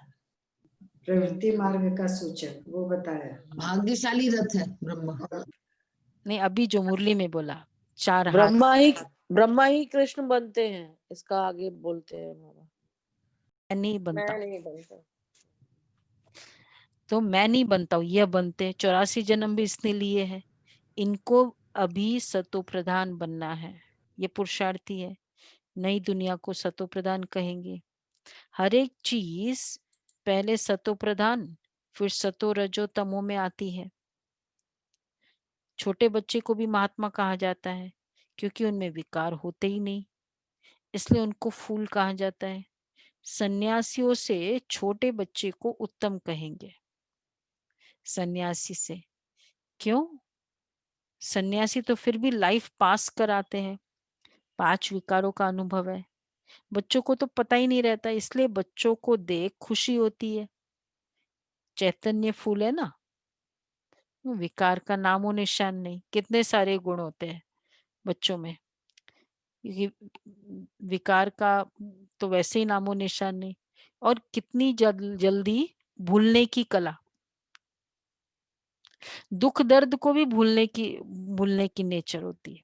प्रवृत्ति मार्ग का सूचक, वो बताया। भाग्यशाली रथ है ब्रह्मा। नहीं अभी जो मुरली में बोला 4 हाथ, ब्रह्मा ही कृष्ण बनते हैं, इसका आगे बोलते हैं बाबा। मैं नहीं बनता, मैं नहीं बनता। तो मैं नहीं बनता हूँ, यह बनते हैं। 84 जन्म भी इसने लिए हैं। इनको अभी सतो प्रधान बनना है, ये पुरुषार्थी है। नई दुनिया को सतो प्रधान कहेंगे। हर एक चीज पहले सतो प्रधान फिर सतो रजो तमो में आती है। छोटे बच्चे को भी महात्मा कहा जाता है क्योंकि उनमें विकार होते ही नहीं, इसलिए उनको फूल कहा जाता है। सन्यासियों से छोटे बच्चे को उत्तम कहेंगे, सन्यासी से। क्यों? सन्यासी तो फिर भी लाइफ पास कराते हैं, 5 विकारों का अनुभव है। बच्चों को तो पता ही नहीं रहता, इसलिए बच्चों को देख खुशी होती है। चैतन्य फूल है ना, विकार का नामो निशान नहीं। कितने सारे गुण होते हैं बच्चों में, ये विकार का तो वैसे ही नामो निशान नहीं। और कितनी जल्दी भूलने की कला, दुख दर्द को भी भूलने की नेचर होती है।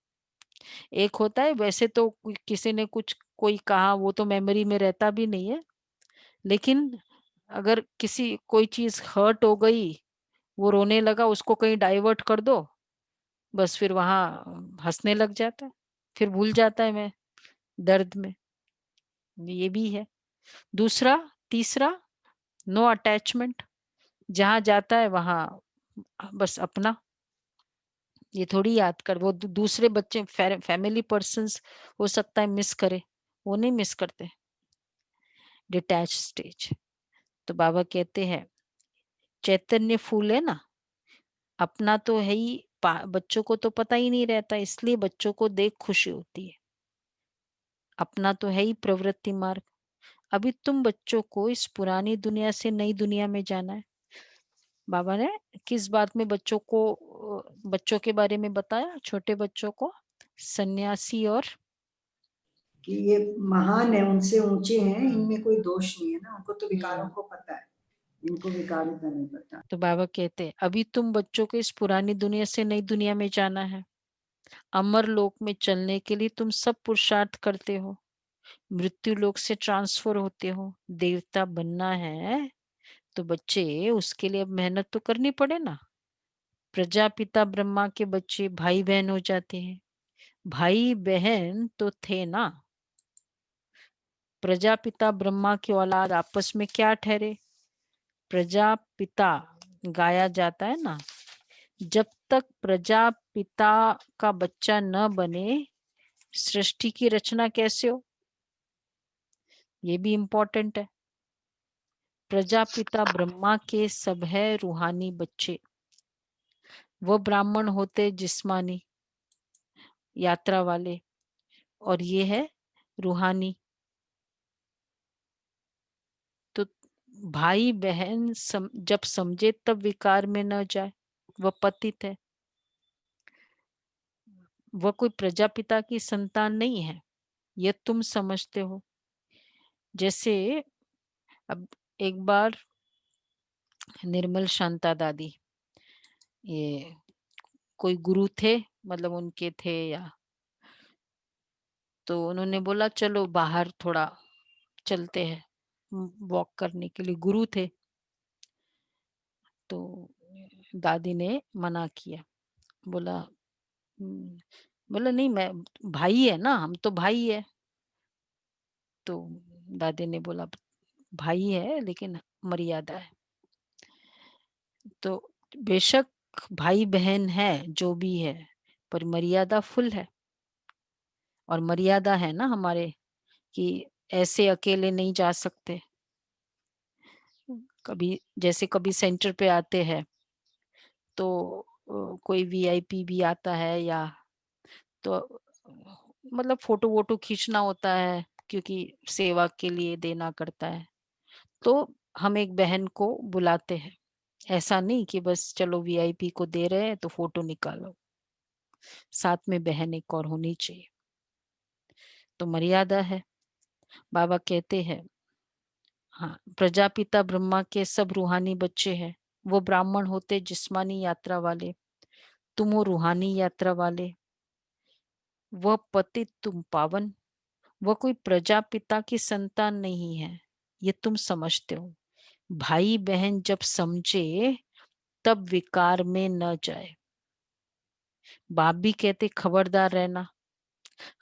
एक होता है वैसे तो किसी ने कुछ कोई कहा वो तो मेमोरी में रहता भी नहीं है, लेकिन अगर किसी कोई चीज हर्ट हो गई, वो रोने लगा, उसको कहीं डाइवर्ट कर दो, बस फिर वहां हंसने लग जाता है, फिर भूल जाता है मैं दर्द में। ये भी है। दूसरा, तीसरा, नो अटैचमेंट, जहां जाता है वहां बस अपना। ये थोड़ी याद कर, वो दूसरे बच्चे फैमिली पर्सन्स हो सकता है मिस करे, वो नहीं मिस करते। Detach stage. तो बाबा कहते हैं चैतन्य फूल है ना, अपना तो है ही, बच्चों को तो पता ही नहीं रहता, इसलिए बच्चों को देख खुशी होती है। अपना तो है ही प्रवृत्ति मार्ग। अभी तुम बच्चों को इस पुरानी दुनिया से नई दुनिया में जाना है। बाबा ने किस बात में बच्चों के बारे में बताया? छोटे बच्चों को सन्यासी और कि ये महान है, उनसे ऊंचे हैं, इनमें कोई दोष नहीं है ना, उनको तो विकारों को पता है, इनको विकारों का नहीं पता। तो बाबा कहते हैं अभी तुम बच्चों को इस पुरानी दुनिया से नई दुनिया में जाना है। अमर लोक में चलने के लिए तुम सब पुरुषार्थ करते हो, मृत्यु लोक से ट्रांसफर होते हो। देवता बनना है तो बच्चे उसके लिए अब मेहनत तो करनी पड़े ना। प्रजापिता ब्रह्मा के बच्चे भाई बहन हो जाते हैं। भाई बहन तो थे ना। प्रजापिता ब्रह्मा की औलाद आपस में क्या ठहरे? प्रजापिता गाया जाता है ना। जब तक प्रजापिता का बच्चा न बने सृष्टि की रचना कैसे हो? ये भी इम्पोर्टेंट है। प्रजापिता ब्रह्मा के सब है रूहानी बच्चे, वो ब्राह्मण होते जिस्मानी यात्रा वाले, और ये है रूहानी। तो भाई बहन जब समझे तब विकार में न जाए, वह पतित है, वह कोई प्रजापिता की संतान नहीं है, यह तुम समझते हो। जैसे अब एक बार निर्मल शांता दादी, ये कोई गुरु थे, मतलब उनके थे या, तो उन्होंने बोला चलो बाहर थोड़ा चलते हैं वॉक करने के लिए। गुरु थे, तो दादी ने मना किया। बोला बोला नहीं, मैं भाई है ना, हम तो भाई है। तो दादी ने बोला भाई है लेकिन मर्यादा है। तो बेशक भाई बहन है जो भी है, पर मर्यादा फुल है। और मर्यादा है ना हमारे कि ऐसे अकेले नहीं जा सकते, कभी जैसे कभी सेंटर पे आते हैं तो कोई वीआईपी भी आता है, या तो मतलब फोटो वोटो खींचना होता है क्योंकि सेवा के लिए देना करता है, तो हम एक बहन को बुलाते हैं। ऐसा नहीं कि बस चलो वीआईपी को दे रहे हैं तो फोटो निकालो, साथ में बहन एक और होनी चाहिए, तो मर्यादा है। बाबा कहते हैं, हाँ, प्रजापिता ब्रह्मा के सब रूहानी बच्चे हैं। वो ब्राह्मण होते जिस्मानी यात्रा वाले, तुम हो रूहानी यात्रा वाले। वह पतित तुम पावन। वह कोई प्रजापिता की संतान नहीं है, ये तुम समझते हो। भाई बहन जब समझे तब विकार में न जाए। बाप भी कहते खबरदार रहना,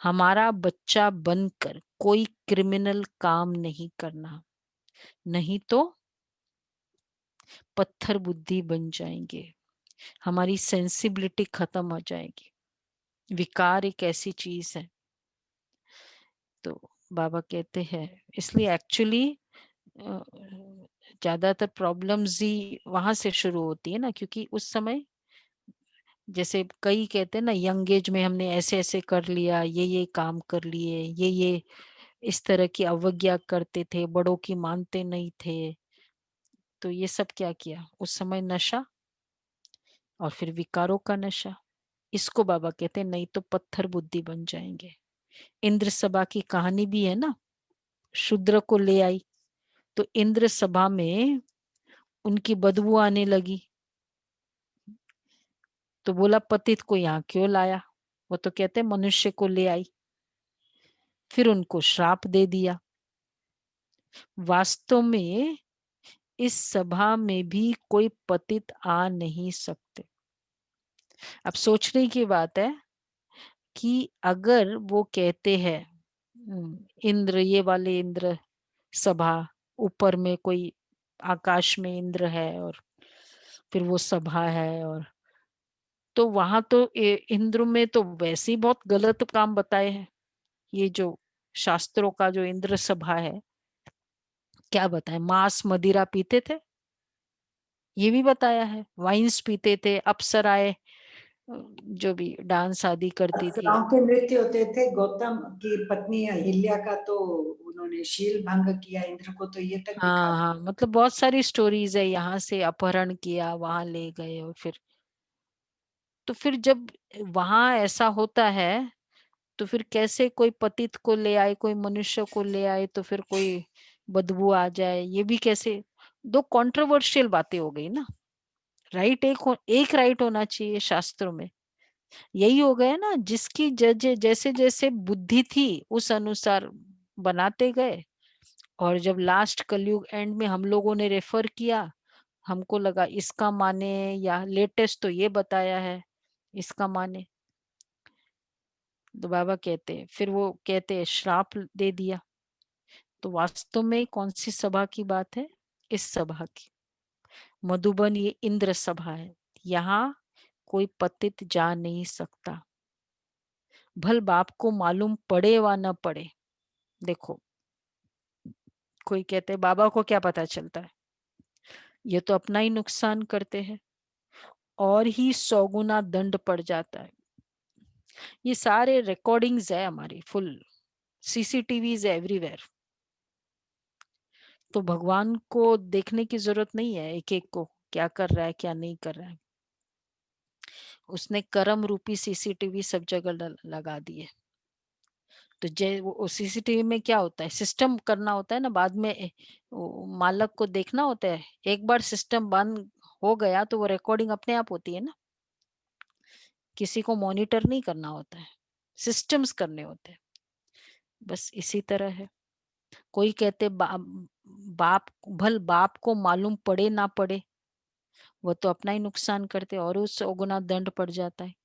हमारा बच्चा बनकर कोई क्रिमिनल काम नहीं करना, नहीं तो पत्थर बुद्धि बन जाएंगे, हमारी सेंसिबिलिटी खत्म हो जाएगी। विकार एक ऐसी चीज है। तो बाबा कहते हैं इसलिए एक्चुअली ज्यादातर प्रॉब्लम्स ही वहां से शुरू होती है ना, क्योंकि उस समय जैसे कई कहते हैं ना, यंग एज में हमने ऐसे ऐसे कर लिया, ये काम कर लिए, ये इस तरह की अवज्ञा करते थे, बड़ों की मानते नहीं थे, तो ये सब क्या किया उस समय, नशा और फिर विकारों का नशा। इसको बाबा कहते हैं नहीं तो पत्थर बुद्धि बन जाएंगे। इंद्र सभा की कहानी भी है ना, शूद्र को ले आई तो इंद्र सभा में उनकी बदबू आने लगी, तो बोला पतित को यहाँ क्यों लाया, वो तो कहते मनुष्य को ले आई, फिर उनको श्राप दे दिया। वास्तव में इस सभा में भी कोई पतित आ नहीं सकते। अब सोचने की बात है कि अगर वो कहते हैं इंद्र, ये वाले इंद्र सभा, ऊपर में कोई आकाश में इंद्र है और फिर वो सभा है, और तो वहां तो इंद्र में तो वैसे ही बहुत गलत काम बताए हैं। ये जो शास्त्रों का जो इंद्र सभा है, क्या बताए, मांस मदिरा पीते थे, ये भी बताया है, वाइन्स पीते थे, अप्सराएं जो भी डांस आदि करती थी। अप्सराओं के नृत्य होते थे। गौतम की पत्नी अहिल्या का तो उन्होंने शील भंग किया, इंद्र को तो ये तक दिखा हाँ हाँ, मतलब बहुत सारी स्टोरीज है, यहाँ से अपहरण किया, वहां ले गए, और फिर जब वहां ऐसा होता है तो फिर कैसे कोई पतित को ले आए, कोई मनुष्य को ले आए तो फिर कोई बदबू आ जाए, ये भी कैसे, दो कंट्रोवर्शियल बातें हो गई ना। राइट एक राइट होना चाहिए शास्त्रों में, यही हो गया ना, जिसकी जैसे जैसे बुद्धि थी उस अनुसार बनाते गए, और जब लास्ट कलयुग एंड में हम लोगों ने रेफर किया, हमको लगा इसका माने, या लेटेस्ट तो ये बताया है इसका माने, तो बाबा कहते हैं, फिर वो कहते हैं श्राप दे दिया। तो वास्तव में कौन सी सभा की बात है, इस सभा की, मधुबन ये इंद्र सभा है, यहाँ कोई पतित जा नहीं सकता, भल बाप को मालूम पड़े व न पड़े। देखो, कोई कहते हैं बाबा को क्या पता चलता है, ये तो अपना ही नुकसान करते हैं, और ही 100 गुना दंड पड़ जाता है। ये सारे रिकॉर्डिंग्स है हमारी, फुल सीसीटीवीज है एवरीवेयर, तो भगवान को देखने की जरूरत नहीं है एक एक को क्या कर रहा है क्या नहीं कर रहा है, उसने कर्म रूपी सीसीटीवी सब जगह लगा दिए। तो वो सीसीटीवी में क्या होता है, सिस्टम करना होता है ना, बाद में मालक को देखना होता है। एक बार सिस्टम बंद हो गया तो वो रिकॉर्डिंग अपने आप होती है ना, किसी को मॉनिटर नहीं करना होता है, सिस्टम्स करने होते हैं। बस इसी तरह है। कोई कहते बाप को मालूम पड़े ना पड़े, वो तो अपना ही नुकसान करते और उस गुना दंड पड़ जाता है।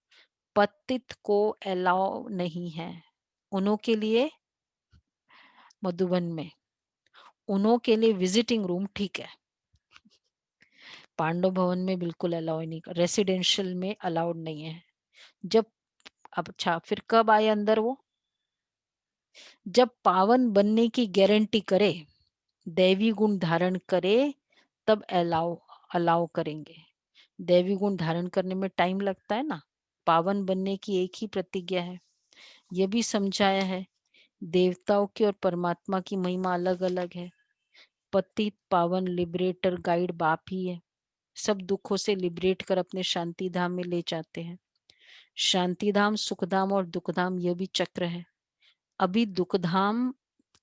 पतित को अलाउ नहीं है, उन्हों के लिए मधुबन में, उन्हों के लिए विजिटिंग रूम ठीक है, पांडव भवन में बिल्कुल अलाउ नहीं, रेसिडेंशियल में अलाउड नहीं है। जब अच्छा फिर कब आए अंदर वो, जब पावन बनने की गारंटी करे, दैवी गुण धारण करे, तब अलाउ करेंगे। दैवी गुण धारण करने में टाइम लगता है ना, पावन बनने की एक ही प्रतिज्ञा है। यह भी समझाया है देवताओं की और परमात्मा की महिमा अलग अलग है। पतित पावन लिबरेटर गाइड बाप ही है। सब दुखों से लिबरेट कर अपने शांति धाम में ले जाते हैं। शांति धाम, सुखधाम और दुखधाम, यह भी चक्र है। अभी दुखधाम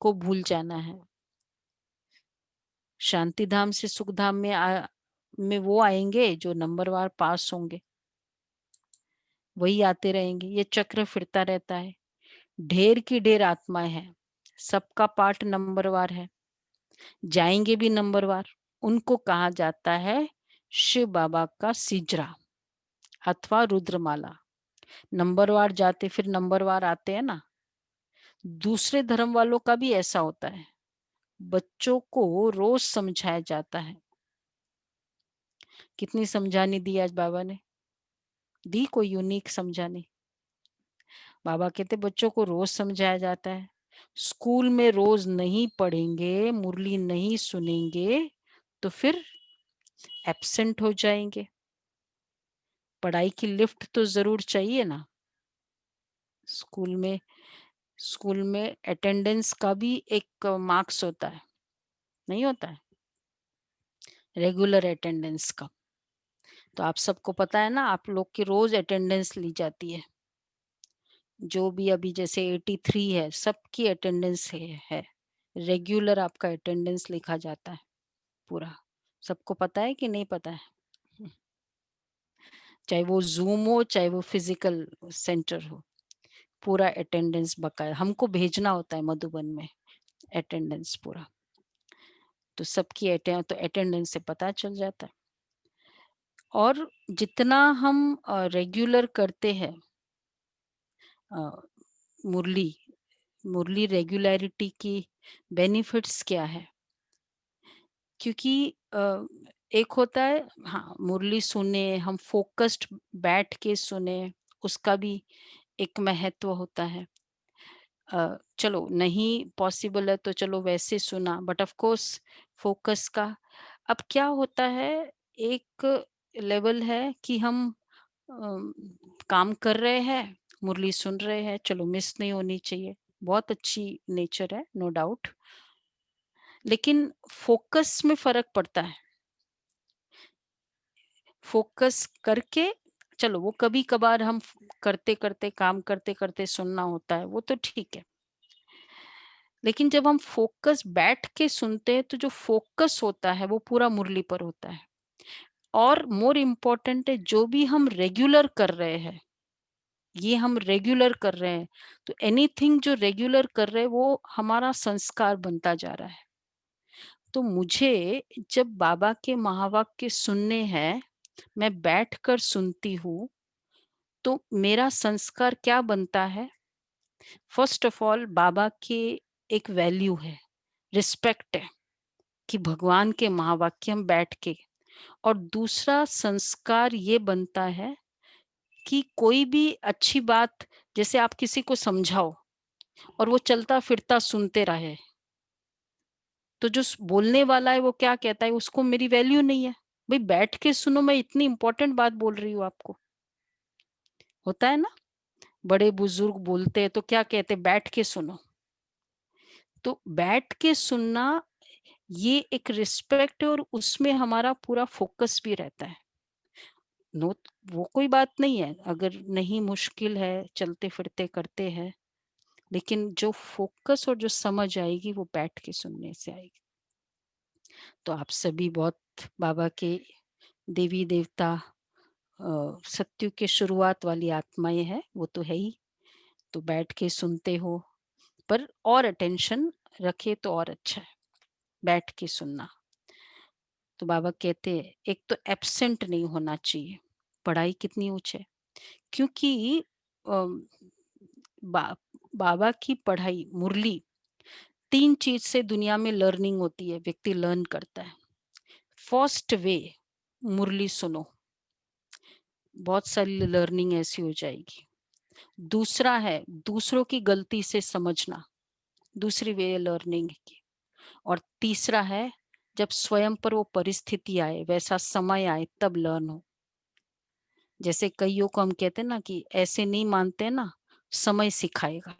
को भूल जाना है। शांति धाम से सुख धाम में वो आएंगे जो नंबरवार पास होंगे, वही आते रहेंगे। ये चक्र फिरता रहता है। ढेर की ढेर आत्माएं हैं, सबका पार्ट नंबरवार है, जाएंगे भी नंबरवार। उनको कहा जाता है शिव बाबा का सिजरा अथवा रुद्रमाला। नंबरवार जाते फिर नंबरवार आते हैं ना। दूसरे धर्म वालों का भी ऐसा होता है। बच्चों को रोज समझाया जाता है। कितनी समझानी दी आज बाबा ने? दी कोई यूनिक समझानी? बाबा कहते बच्चों को रोज समझाया जाता है। स्कूल में रोज नहीं पढ़ेंगे, मुरली नहीं सुनेंगे तो फिर एब्सेंट हो जाएंगे। पढ़ाई की लिफ्ट तो जरूर चाहिए ना। स्कूल में अटेंडेंस का भी एक मार्क्स होता है, नहीं होता है? रेगुलर अटेंडेंस का। तो आप सबको पता है ना, आप लोग की रोज अटेंडेंस ली जाती है। जो भी अभी जैसे 83 है, सबकी अटेंडेंस है। रेगुलर आपका अटेंडेंस लिखा जाता है पूरा। सबको पता है कि नहीं पता है? चाहे वो जूम हो, चाहे वो फिजिकल सेंटर हो, पूरा अटेंडेंस बकाया हमको भेजना होता है मधुबन में, अटेंडेंस पूरा। तो सबकी अटेंडेंस से पता चल जाता है। और जितना हम रेगुलर करते हैं मुरली रेगुलरिटी की बेनिफिट्स क्या है? क्योंकि एक होता है हाँ मुरली सुने, हम फोकस्ड बैठ के सुने, उसका भी एक महत्व होता है। चलो नहीं पॉसिबल है तो चलो वैसे सुना, बट ऑफ कोर्स फोकस का। अब क्या होता है, एक लेवल है कि हम काम कर रहे हैं, मुरली सुन रहे हैं, चलो मिस नहीं होनी चाहिए, बहुत अच्छी नेचर है, नो डाउट। लेकिन फोकस में फर्क पड़ता है। फोकस करके चलो वो कभी कभार हम करते करते काम करते करते सुनना होता है, वो तो ठीक है। लेकिन जब हम फोकस बैठ के सुनते हैं तो जो फोकस होता है वो पूरा मुरली पर होता है। और मोर इम्पोर्टेंट है, जो भी हम रेगुलर कर रहे हैं, ये हम रेगुलर कर रहे हैं, तो एनीथिंग जो रेगुलर कर रहे हैं वो हमारा संस्कार बनता जा रहा है। तो मुझे जब बाबा के महावाक्य सुनने हैं, मैं बैठकर सुनती हूँ, तो मेरा संस्कार क्या बनता है? फर्स्ट ऑफ ऑल बाबा के एक वैल्यू है, रिस्पेक्ट है कि भगवान के महावाक्य हम बैठ के। और दूसरा संस्कार ये बनता है कि कोई भी अच्छी बात, जैसे आप किसी को समझाओ और वो चलता फिरता सुनते रहे, तो जो बोलने वाला है वो क्या कहता है, उसको मेरी वैल्यू नहीं है। भाई बैठ के सुनो, मैं इतनी इंपॉर्टेंट बात बोल रही हूँ आपको। होता है ना, बड़े बुजुर्ग बोलते हैं तो क्या कहते, बैठ के सुनो। तो बैठ के सुनना ये एक रिस्पेक्ट है, और उसमें हमारा पूरा फोकस भी रहता है। नो वो कोई बात नहीं है, अगर नहीं मुश्किल है, चलते फिरते करते हैं, लेकिन जो फोकस और जो समझ आएगी वो बैठ के सुनने से आएगी। तो आप सभी बहुत बाबा के देवी देवता सत्युग के शुरुआत वाली आत्माएं हैं, वो तो है ही। तो बैठ के सुनते हो, पर और अटेंशन रखे तो और अच्छा है बैठ के सुनना। तो बाबा कहते हैं एक तो एब्सेंट नहीं होना चाहिए। पढ़ाई कितनी ऊंच है, क्योंकि बाबा की पढ़ाई मुरली, 3 चीज से दुनिया में लर्निंग होती है, व्यक्ति लर्न करता है। फर्स्ट वे, मुरली सुनो, बहुत सारी लर्निंग ऐसी हो जाएगी। दूसरा है दूसरों की गलती से समझना, दूसरी वे लर्निंग की। और तीसरा है जब स्वयं पर वो परिस्थिति आए, वैसा समय आए, तब लर्न हो। जैसे कईयों को हम कहते हैं ना कि ऐसे नहीं मानते ना, समय सिखाएगा,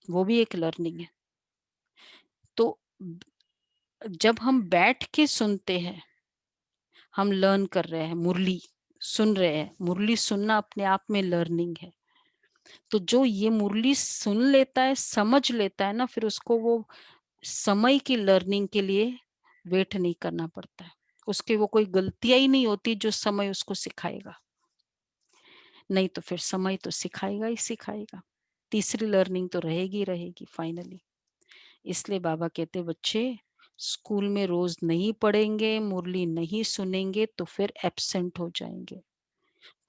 वो भी एक लर्निंग है। तो जब हम बैठ के सुनते हैं, हम लर्न कर रहे हैं, मुरली सुन रहे हैं। मुरली सुनना अपने आप में लर्निंग है। तो जो ये मुरली सुन लेता है, समझ लेता है ना, फिर उसको वो समय की लर्निंग के लिए वेट नहीं करना पड़ता है। उसके वो कोई गलतियां ही नहीं होती जो समय उसको सिखाएगा। नहीं तो फिर समय तो सिखाएगा ही सिखाएगा। तीसरी लर्निंग तो रहेगी रहेगी फाइनली। इसलिए बाबा कहते बच्चे स्कूल में रोज नहीं पढ़ेंगे, मुरली नहीं सुनेंगे तो फिर एब्सेंट हो जाएंगे।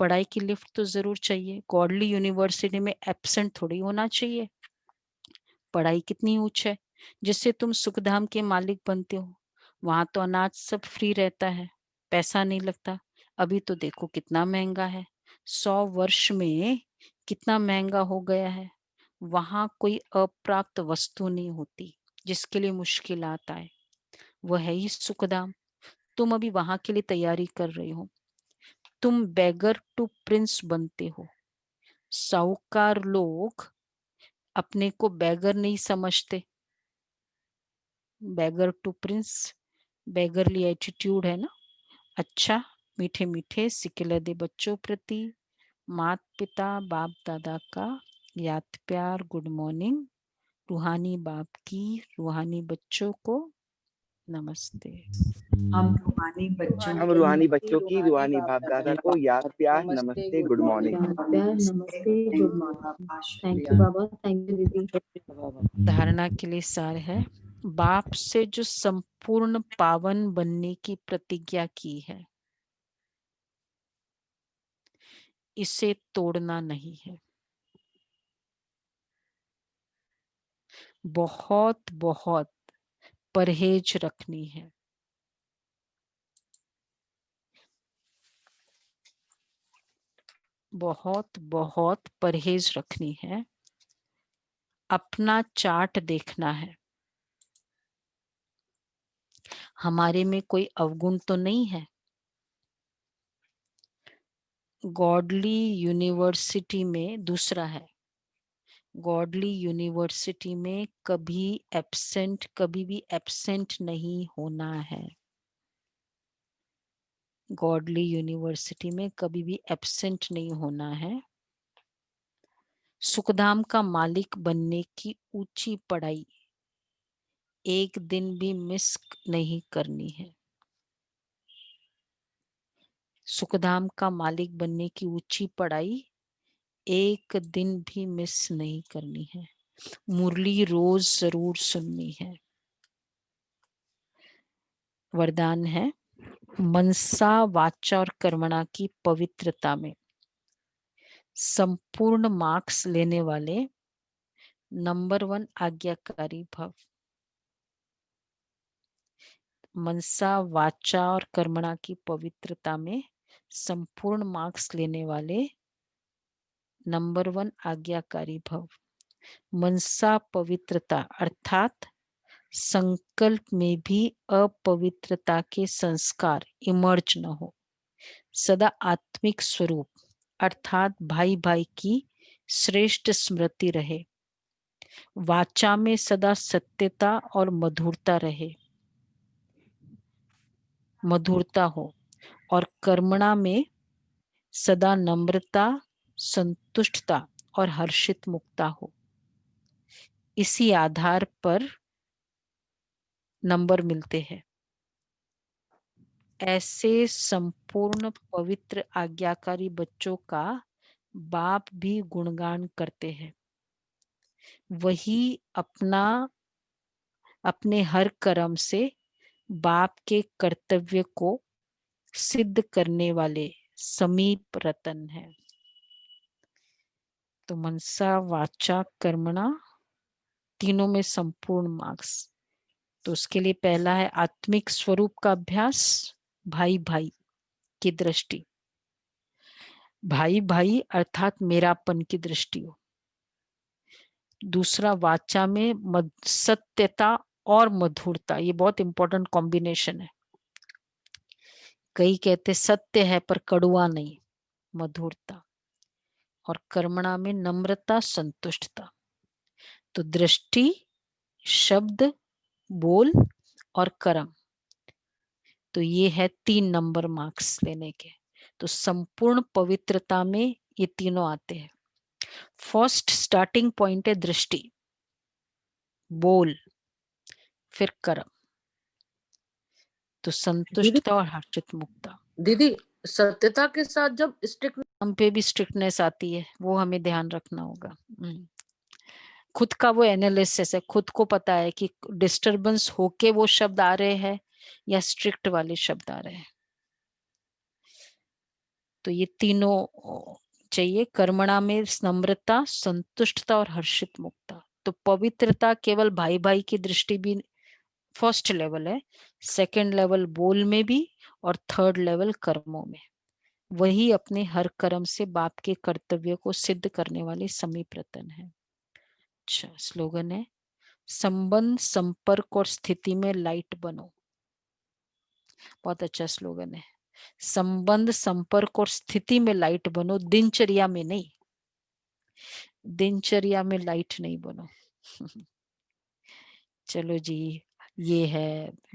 पढ़ाई की लिफ्ट तो जरूर चाहिए। गॉडली यूनिवर्सिटी में एब्सेंट थोड़ी होना चाहिए। पढ़ाई कितनी ऊंच है, जिससे तुम सुखधाम के मालिक बनते हो। वहां तो अनाज सब फ्री रहता है, पैसा नहीं लगता। अभी तो देखो कितना महंगा है, 100 वर्ष में कितना महंगा हो गया है। वहां कोई अप्राप्त वस्तु नहीं होती जिसके लिए मुश्किलात आए, वह है ही सुखधाम। तुम अभी वहां के लिए तैयारी कर रहे हो। तुम बेगर टू प्रिंस बनते हो। साहूकार लोग अपने को बेगर नहीं समझते। बेगर टू प्रिंस, बेगरली एटीट्यूड है ना। अच्छा, मीठे मीठे सिकले दे बच्चों प्रति मात पिता बाप दादा का याद प्यार गुड मॉर्निंग। रूहानी बाप की रूहानी बच्चों को नमस्ते। हम रूहानी बच्चों हम रूहानी बच्चों की रूहानी बाप दादा को याद प्यार नमस्ते गुड मॉर्निंग। नमस्ते good morning. Thank you Baba, thank you दीदी। धारणा के लिए सार है, बाप से जो संपूर्ण पावन बनने की प्रतिज्ञा की है, इसे तोड़ना नहीं है। बहुत बहुत परहेज रखनी है। बहुत बहुत परहेज रखनी है। अपना चार्ट देखना है। हमारे में कोई अवगुण तो नहीं है। गॉडली यूनिवर्सिटी में दूसरा है, गॉडली यूनिवर्सिटी में कभी भी एब्सेंट नहीं होना है। गॉडली यूनिवर्सिटी में कभी भी एब्सेंट नहीं होना है। सुखधाम का मालिक बनने की ऊंची पढ़ाई एक दिन भी मिस नहीं करनी है। सुखधाम का मालिक बनने की ऊंची पढ़ाई एक दिन भी मिस नहीं करनी है। मुरली रोज जरूर सुननी है। वरदान है, मनसा वाचा और कर्मणा की पवित्रता में संपूर्ण मार्क्स लेने वाले नंबर 1 आज्ञाकारी भव। मनसा वाचा और कर्मणा की पवित्रता में संपूर्ण मार्क्स लेने वाले नंबर 1 आज्ञाकारी भव। मनसा पवित्रता अर्थात संकल्प में भी अपवित्रता के संस्कार इमर्ज न हो। सदा आत्मिक स्वरूप अर्थात भाई भाई की श्रेष्ठ स्मृति रहे। वाचा में सदा सत्यता और मधुरता हो और कर्मणा में सदा नम्रता, संतुष्टता और हर्षित मुक्ता हो। इसी आधार पर नंबर मिलते हैं। ऐसे संपूर्ण पवित्र आज्ञाकारी बच्चों का बाप भी गुणगान करते हैं। वही अपने हर कर्म से बाप के कर्तव्य को सिद्ध करने वाले समीप रतन है। तो मनसा वाचा कर्मणा तीनों में संपूर्ण मार्क्स। तो उसके लिए पहला है आत्मिक स्वरूप का अभ्यास, भाई भाई की दृष्टि। भाई भाई अर्थात मेरापन की दृष्टि हो। दूसरा वाचा में सत्यता और मधुरता, ये बहुत इंपॉर्टेंट कॉम्बिनेशन है। कई कहते सत्य है पर कड़वा नहीं, मधुरता। और कर्मणा में नम्रता, संतुष्टता। तो दृष्टि, शब्द, बोल और कर्म, तो ये है 3 नंबर मार्क्स लेने के। तो संपूर्ण पवित्रता में ये तीनों आते हैं। फर्स्ट स्टार्टिंग पॉइंट है दृष्टि, बोल, फिर कर्म। तो संतुष्टता और हर्षित मुक्ता। दीदी सत्यता के साथ जब स्ट्रिक्ट हम पे भी स्ट्रिक्टनेस आती है, वो हमें ध्यान रखना होगा। खुद का वो एनालिसिस है, खुद को पता है कि डिस्टरबेंस होके वो शब्द आ रहे हैं या स्ट्रिक्ट वाले शब्द आ रहे हैं। तो ये तीनों चाहिए। कर्मणा में नम्रता, संतुष्टता और हर्षित मुक्ता। तो पवित्रता केवल भाई भाई की दृष्टि भी फर्स्ट लेवल है, सेकंड लेवल बोल में भी, और थर्ड लेवल कर्मों में। वही अपने हर कर्म से बाप के कर्तव्य को सिद्ध करने वाली समीप रतन है। अच्छा स्लोगन है, संबंध, संपर्क और स्थिति में लाइट बनो। बहुत अच्छा स्लोगन है। संबंध, संपर्क और स्थिति में लाइट बनो, दिनचर्या में नहीं। दिनचर्या में लाइट नहीं बनो। चलो जी, ये है